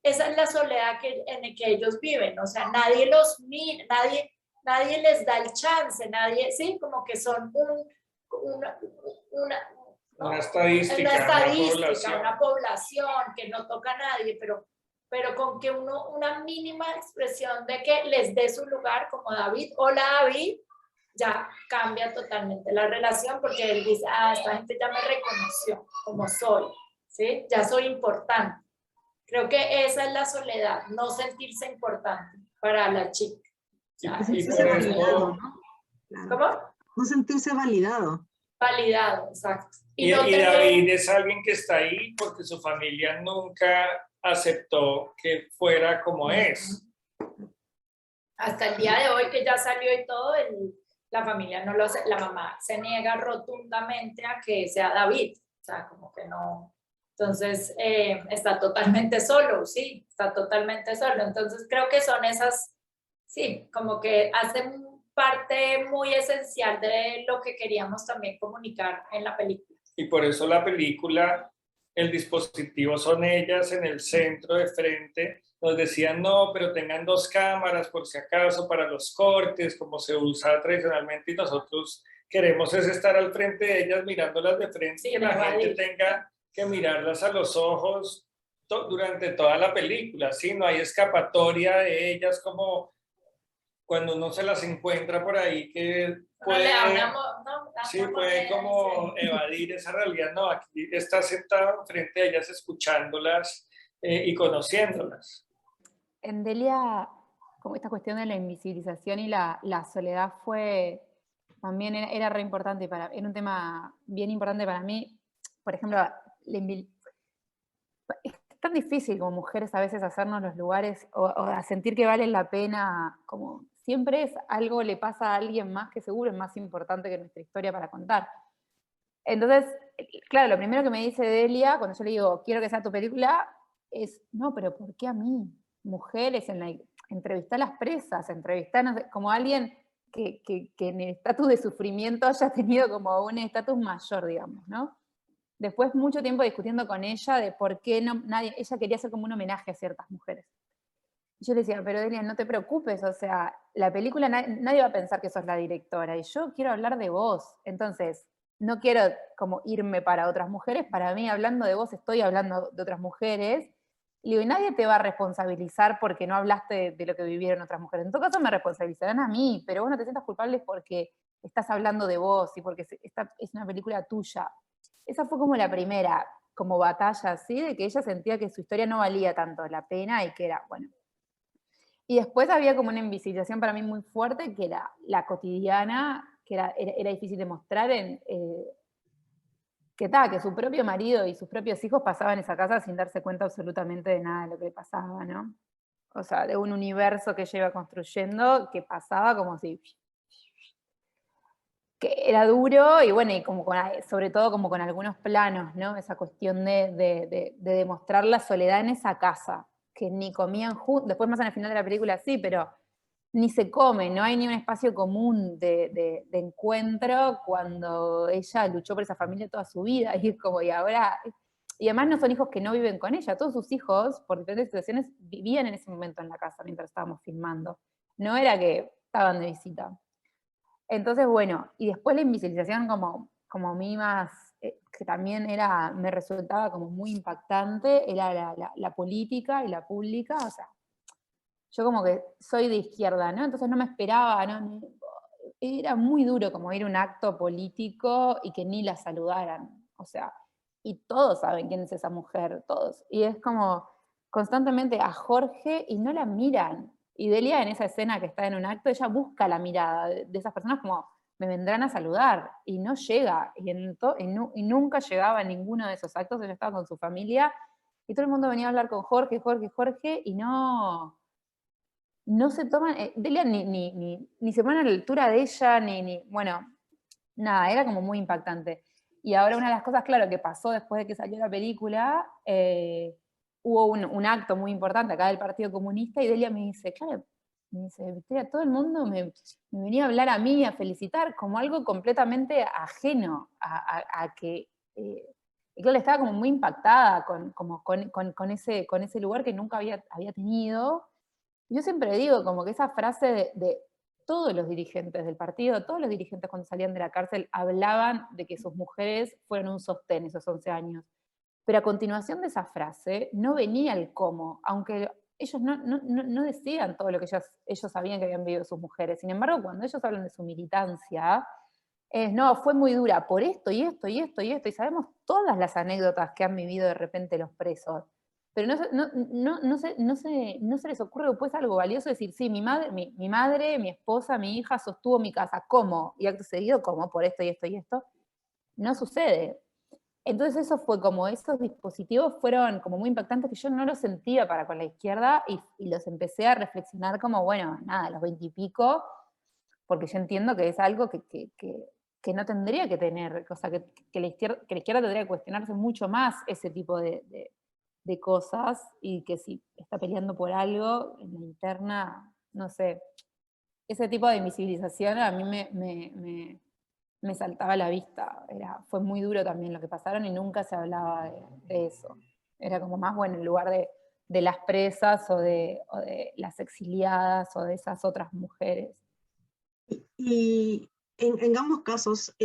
esa es la soledad en la que ellos viven, o sea, nadie los mira, nadie les da el chance, nadie, sí, como que son una estadística, una población que no toca a nadie, pero con que una mínima expresión de que les dé su lugar, como David, hola David, ya cambia totalmente la relación, porque él dice, esta gente ya me reconoció como soy, ¿sí? Ya soy importante. Creo que esa es la soledad, no sentirse importante para la chica. Sentirse validado, ¿no? Claro. ¿Cómo? No sentirse validado. Validado, exacto. Y David es alguien que está ahí porque su familia nunca aceptó que fuera como es. Hasta el día de hoy, que ya salió y todo, la familia no lo hace, la mamá se niega rotundamente a que sea David, o sea, como que no. Entonces, está totalmente solo, sí, está totalmente solo. Entonces, creo que son esas, sí, como que hacen parte muy esencial de lo que queríamos también comunicar en la película. Y por eso la película, el dispositivo son ellas en el centro de frente. Nos decían, no, pero tengan 2 cámaras por si acaso para los cortes, como se usa tradicionalmente, y nosotros queremos es estar al frente de ellas, mirándolas de frente, sí, que la gente tenga que mirarlas a los ojos durante toda la película, ¿sí? No hay escapatoria de ellas, como cuando uno se las encuentra por ahí, que puede, puede como evadir esa realidad. No, aquí está sentado frente a ellas, escuchándolas y conociéndolas. En Delia, como esta cuestión de la invisibilización y la soledad también era re importante, era un tema bien importante para mí. Por ejemplo, es tan difícil como mujeres a veces hacernos los lugares o a sentir que valen la pena, como siempre algo le pasa a alguien más que seguro es más importante que nuestra historia para contar. Entonces, claro, lo primero que me dice Delia, cuando yo le digo, quiero que sea tu película, es, no, pero ¿por qué a mí? Mujeres, entrevistar a las presas, entrevistar como alguien que en el estatus de sufrimiento haya tenido como un estatus mayor, digamos, ¿no? Después mucho tiempo discutiendo con ella de por qué ella quería hacer como un homenaje a ciertas mujeres. Y yo le decía, pero Delia, no te preocupes, o sea, la película nadie va a pensar que sos la directora, y yo quiero hablar de vos, entonces no quiero como irme para otras mujeres, para mí hablando de vos estoy hablando de otras mujeres, y nadie te va a responsabilizar porque no hablaste de lo que vivieron otras mujeres. En todo caso me responsabilizarán a mí, pero vos no te sientas culpable porque estás hablando de vos y porque esta es una película tuya. Esa fue como la primera como batalla, ¿sí? De que ella sentía que su historia no valía tanto la pena y que era, bueno. Y después había como una invisibilización para mí muy fuerte, que era la cotidiana, que era difícil de mostrar, que su propio marido y sus propios hijos pasaban en esa casa sin darse cuenta absolutamente de nada de lo que pasaba, ¿no? O sea, de un universo que ella iba construyendo, que pasaba como si... que era duro, y bueno, y como sobre todo como con algunos planos, ¿no? Esa cuestión de demostrar la soledad en esa casa, que ni comían juntos, después más en el final de la película sí, pero ni se come, no hay ni un espacio común de encuentro cuando ella luchó por esa familia toda su vida, y es como, y ahora, y además no son hijos que no viven con ella, todos sus hijos, por diferentes situaciones, vivían en ese momento en la casa mientras estábamos filmando, no era que estaban de visita. Entonces, bueno, y después la invisibilización como a mí más, que también me resultaba como muy impactante, era la política y la pública, o sea, yo como que soy de izquierda, ¿no? Entonces no me esperaba, ¿no? era muy duro como ir a un acto político y que ni la saludaran, o sea, y todos saben quién es esa mujer, todos, y es como constantemente a Jorge y no la miran, y Delia en esa escena que está en un acto, ella busca la mirada de esas personas como, me vendrán a saludar, y no llega, y nunca llegaba a ninguno de esos actos, ella estaba con su familia, y todo el mundo venía a hablar con Jorge, y no se toman, Delia ni se pone a la altura de ella, bueno, nada, era como muy impactante. Y ahora una de las cosas, claro, que pasó después de que salió la película, hubo un acto muy importante acá del Partido Comunista y Delia me dice, claro, Victoria, todo el mundo me venía a hablar a mí, a felicitar, como algo completamente ajeno a que... y claro, estaba como muy impactada con ese lugar que nunca había tenido. Yo siempre digo como que esa frase de todos los dirigentes del partido, todos los dirigentes cuando salían de la cárcel hablaban de que sus mujeres fueron un sostén esos 11 años. Pero a continuación de esa frase no venía el cómo, aunque ellos no decían todo lo que ellos sabían que habían vivido sus mujeres. Sin embargo, cuando ellos hablan de su militancia, no, fue muy dura por esto y esto y esto y esto, y sabemos todas las anécdotas que han vivido de repente los presos. Pero no se les ocurre después algo valioso decir, sí, mi madre, mi esposa, mi hija sostuvo mi casa. ¿Cómo? Y acto seguido, ¿cómo? Por esto y esto y esto. No sucede. Entonces eso fue como, esos dispositivos fueron como muy impactantes que yo no los sentía para con la izquierda y los empecé a reflexionar como, bueno, nada, a los 20 y pico, porque yo entiendo que es algo que no tendría que tener, o sea, que la izquierda tendría que cuestionarse mucho más ese tipo de cosas, y que si está peleando por algo en la interna, no sé, ese tipo de invisibilización a mí me saltaba a la vista. Fue muy duro también lo que pasaron y nunca se hablaba de eso. Era como más, bueno, en lugar de las presas o de las exiliadas o de esas otras mujeres. Y en ambos casos,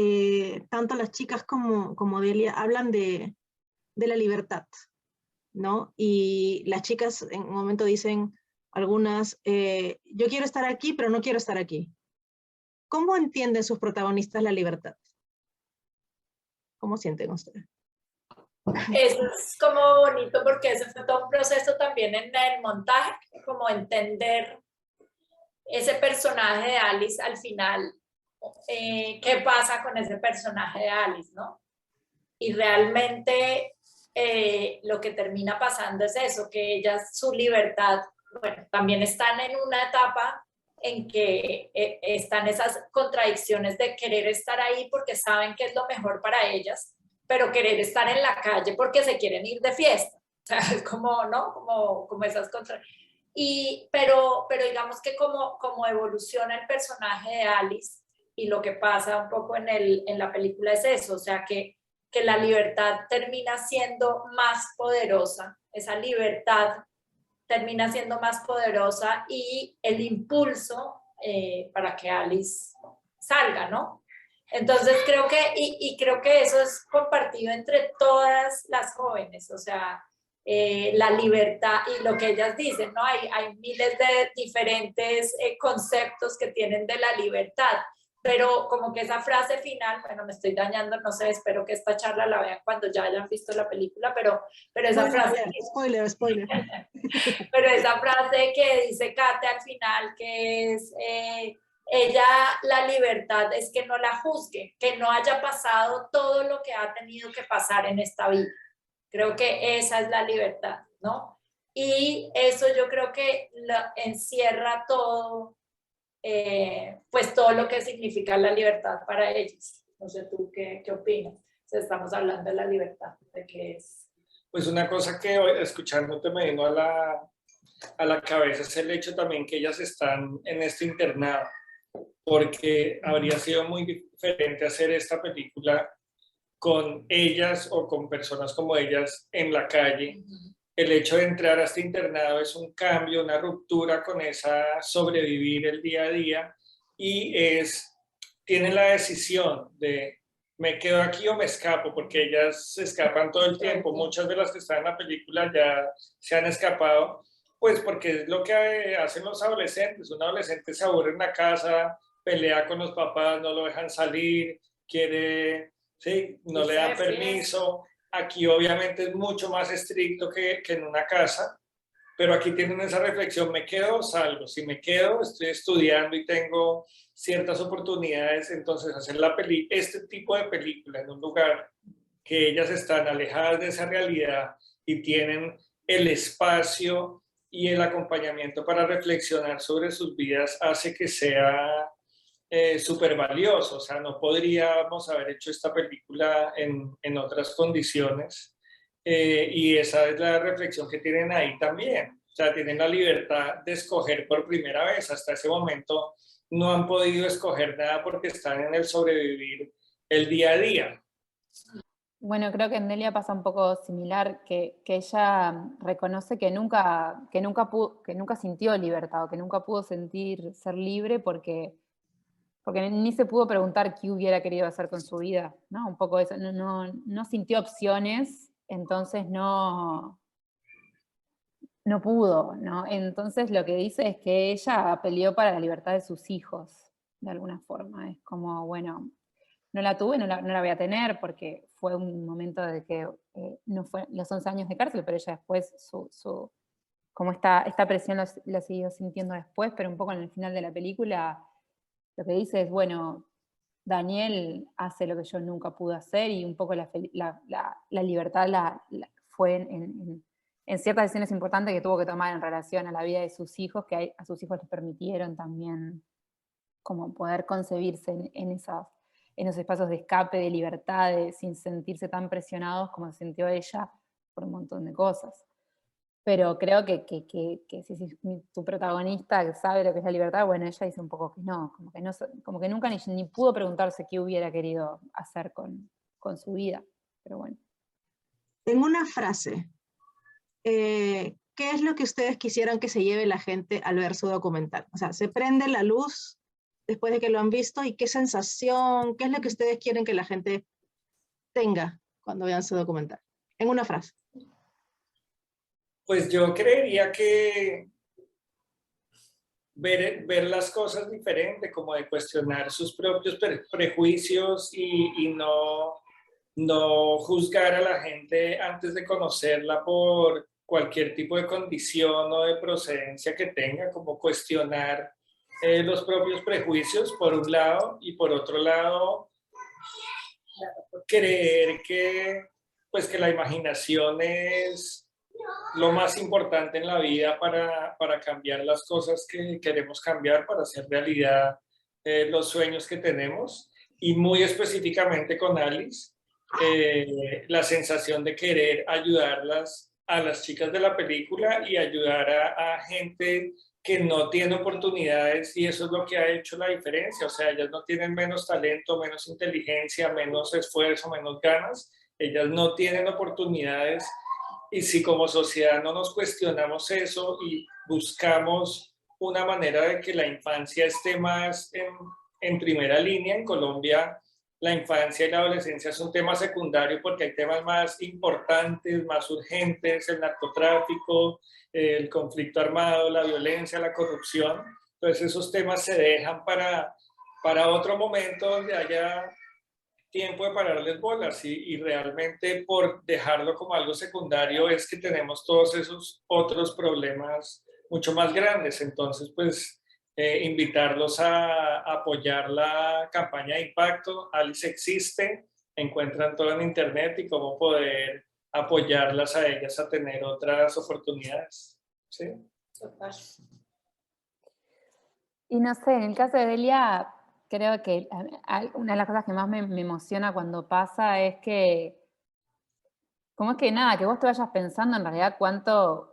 tanto las chicas como Delia hablan de la libertad, ¿no? Y las chicas en un momento dicen, algunas, yo quiero estar aquí, pero no quiero estar aquí. ¿Cómo entienden sus protagonistas la libertad? ¿Cómo sienten ustedes? Eso es como bonito porque ese fue todo un proceso también en el montaje, como entender ese personaje de Alice al final, qué pasa con ese personaje de Alice, ¿no? Y realmente lo que termina pasando es eso, que ellas, su libertad, bueno, también están en una etapa en que están esas contradicciones de querer estar ahí porque saben que es lo mejor para ellas, pero querer estar en la calle porque se quieren ir de fiesta. O sea, es como, ¿no? Como esas contradicciones. Pero digamos que como evoluciona el personaje de Alice y lo que pasa un poco en la película es eso, o sea, que la libertad termina siendo más poderosa, esa libertad termina siendo más poderosa y el impulso para que Alice salga, ¿no? Entonces creo que eso es compartido entre todas las jóvenes, o sea, la libertad y lo que ellas dicen, ¿no? Hay miles de diferentes conceptos que tienen de la libertad, pero como que esa frase final, bueno, me estoy dañando, no sé, espero que esta charla la vean cuando ya hayan visto la película, pero esa frase... Spoiler. Pero esa frase que dice Kate al final, que es... ella, la libertad es que no la juzgue, que no haya pasado todo lo que ha tenido que pasar en esta vida. Creo que esa es la libertad, ¿no? Y eso yo creo que encierra todo, pues todo lo que significa la libertad para ellos. No sé tú qué opinas. O sea, estamos hablando de la libertad, de qué es. Pues una cosa que escuchándote me vino a la cabeza es el hecho también que ellas están en este internado, porque habría sido muy diferente hacer esta película con ellas o con personas como ellas en la calle. El hecho de entrar a este internado es un cambio, una ruptura con esa sobrevivir el día a día y tienen la decisión de me quedo aquí o me escapo, porque ellas se escapan todo el tiempo. Muchas de las que están en la película ya se han escapado, pues porque es lo que hacen los adolescentes. Un adolescente se aburre en la casa, pelea con los papás, no lo dejan salir, quiere, sí, no le dan permiso. Aquí obviamente es mucho más estricto que en una casa, pero aquí tienen esa reflexión, me quedo o salgo. Si me quedo, estoy estudiando y tengo ciertas oportunidades, entonces hacer este tipo de película en un lugar que ellas están alejadas de esa realidad y tienen el espacio y el acompañamiento para reflexionar sobre sus vidas, hace que sea súper valioso. O sea, no podríamos haber hecho esta película en otras condiciones. Y esa es la reflexión que tienen ahí también. O sea, tienen la libertad de escoger por primera vez. Hasta ese momento no han podido escoger nada porque están en el sobrevivir el día a día. Bueno, creo que en Delia pasa un poco similar, que ella reconoce que nunca sintió libertad, o que nunca pudo sentir ser libre porque ni se pudo preguntar qué hubiera querido hacer con su vida, ¿no? Un poco eso, no sintió opciones, entonces no pudo, ¿no? Entonces lo que dice es que ella peleó para la libertad de sus hijos, de alguna forma. Es como, bueno, no la tuve, no la voy a tener, porque fue un momento de que no fue los 11 años de cárcel, pero ella después, como esta presión la siguió sintiendo después, pero un poco en el final de la película, lo que dice es, bueno, Daniel hace lo que yo nunca pude hacer, y un poco la libertad fue en ciertas decisiones importantes que tuvo que tomar en relación a la vida de sus hijos, que a sus hijos les permitieron también como poder concebirse en esos espacios de escape, de libertad, sin sentirse tan presionados como se sintió ella por un montón de cosas. Pero creo que si tu protagonista sabe lo que es la libertad, bueno, ella dice un poco que no, como que nunca ni pudo preguntarse qué hubiera querido hacer con su vida, pero bueno. En una frase, ¿qué es lo que ustedes quisieran que se lleve la gente al ver su documental? O sea, se prende la luz después de que lo han visto, y qué sensación, qué es lo que ustedes quieren que la gente tenga cuando vean su documental. En una frase. Pues yo creería que ver las cosas diferente, como de cuestionar sus propios prejuicios y no juzgar a la gente antes de conocerla por cualquier tipo de condición o de procedencia que tenga, como cuestionar los propios prejuicios por un lado, y por otro lado creer que la imaginación es lo más importante en la vida para cambiar las cosas que queremos cambiar, para hacer realidad los sueños que tenemos. Y muy específicamente con Alice, la sensación de querer ayudarlas a las chicas de la película y ayudar a gente que no tiene oportunidades, y eso es lo que ha hecho la diferencia. O sea, ellas no tienen menos talento, menos inteligencia, menos esfuerzo, menos ganas. Ellas no tienen oportunidades, y si como sociedad no nos cuestionamos eso y buscamos una manera de que la infancia esté más en primera línea, en Colombia la infancia y la adolescencia es un tema secundario porque hay temas más importantes, más urgentes: el narcotráfico, el conflicto armado, la violencia, la corrupción. Entonces esos temas se dejan para otro momento donde haya tiempo de pararles bolas, y realmente por dejarlo como algo secundario es que tenemos todos esos otros problemas mucho más grandes. Entonces, pues invitarlos a apoyar la campaña de impacto. Alice existe, encuentran todo en internet y cómo poder apoyarlas a ellas a tener otras oportunidades. ¿Sí? Total. Y no sé, en el caso de Delia, creo que una de las cosas que más me emociona cuando pasa es que, como es que nada, que vos te vayas pensando en realidad cuánto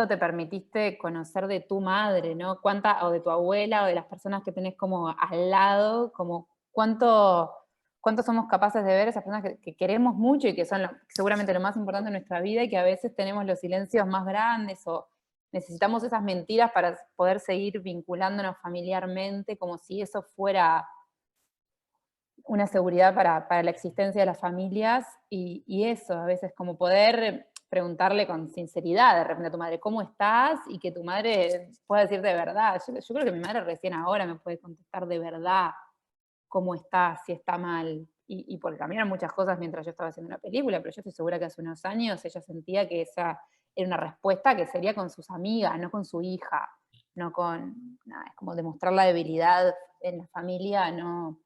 te permitiste conocer de tu madre, ¿no? O de tu abuela, o de las personas que tenés como al lado, como cuánto somos capaces de ver esas personas que queremos mucho y que son seguramente lo más importante en nuestra vida, y que a veces tenemos los silencios más grandes, o necesitamos esas mentiras para poder seguir vinculándonos familiarmente, como si eso fuera una seguridad para la existencia de las familias, y eso, a veces como poder preguntarle con sinceridad de repente a tu madre, ¿cómo estás? Y que tu madre pueda decir de verdad. Yo creo que mi madre recién ahora me puede contestar de verdad cómo está, si está mal. Y porque cambiaron muchas cosas mientras yo estaba haciendo una película, pero yo estoy segura que hace unos años ella sentía que esa era una respuesta que sería con sus amigas, no con su hija, no con, nada, es como demostrar la debilidad en la familia, no,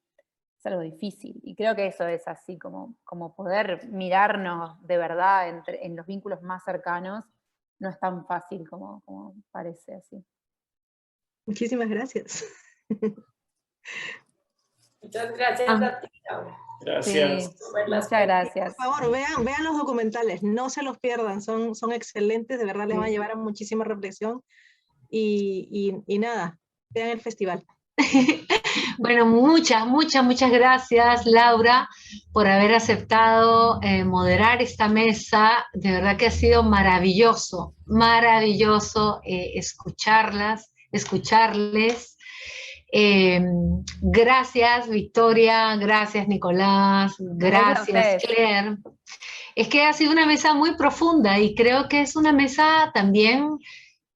es algo difícil. Y creo que eso es así, como poder mirarnos de verdad en los vínculos más cercanos, no es tan fácil como parece así. Muchísimas gracias. Muchas gracias a ti, Laura. Gracias. Sí, muchas gracias. Por favor, vean los documentales, no se los pierdan, son excelentes, de verdad les van a llevar a muchísima reflexión y nada, vean el festival. Bueno, muchas gracias, Laura, por haber aceptado moderar esta mesa. De verdad que ha sido maravilloso escucharles. Gracias, Victoria, gracias, Nicolás, gracias, Claire. Es que ha sido una mesa muy profunda y creo que es una mesa también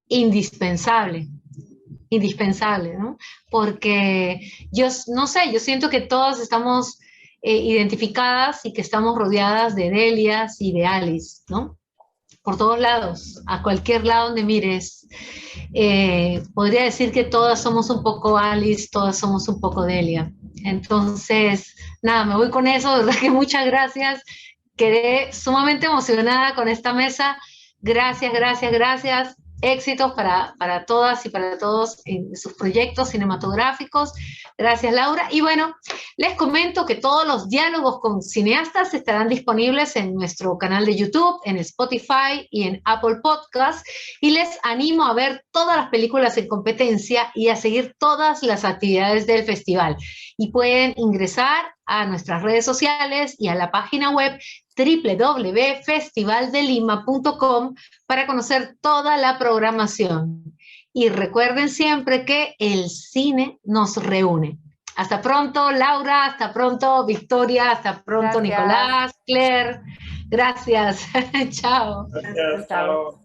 indispensable, ¿no? Porque yo no sé, yo siento que todas estamos identificadas y que estamos rodeadas de Delias y de Alice, ¿no? Por todos lados, a cualquier lado donde mires. Podría decir que todas somos un poco Alice, todas somos un poco Delia. Entonces, nada, me voy con eso, de verdad que muchas gracias. Quedé sumamente emocionada con esta mesa. Gracias. Éxitos para todas y para todos en sus proyectos cinematográficos. Gracias, Laura. Y bueno, les comento que todos los diálogos con cineastas estarán disponibles en nuestro canal de YouTube, en Spotify y en Apple Podcasts. Y les animo a ver todas las películas en competencia y a seguir todas las actividades del festival. Y pueden ingresar a nuestras redes sociales y a la página web www.festivaldelima.com para conocer toda la programación. Y recuerden siempre que el cine nos reúne. Hasta pronto, Laura, hasta pronto, Victoria, hasta pronto, gracias. Nicolás, Claire. Gracias. Chao. Gracias, chao.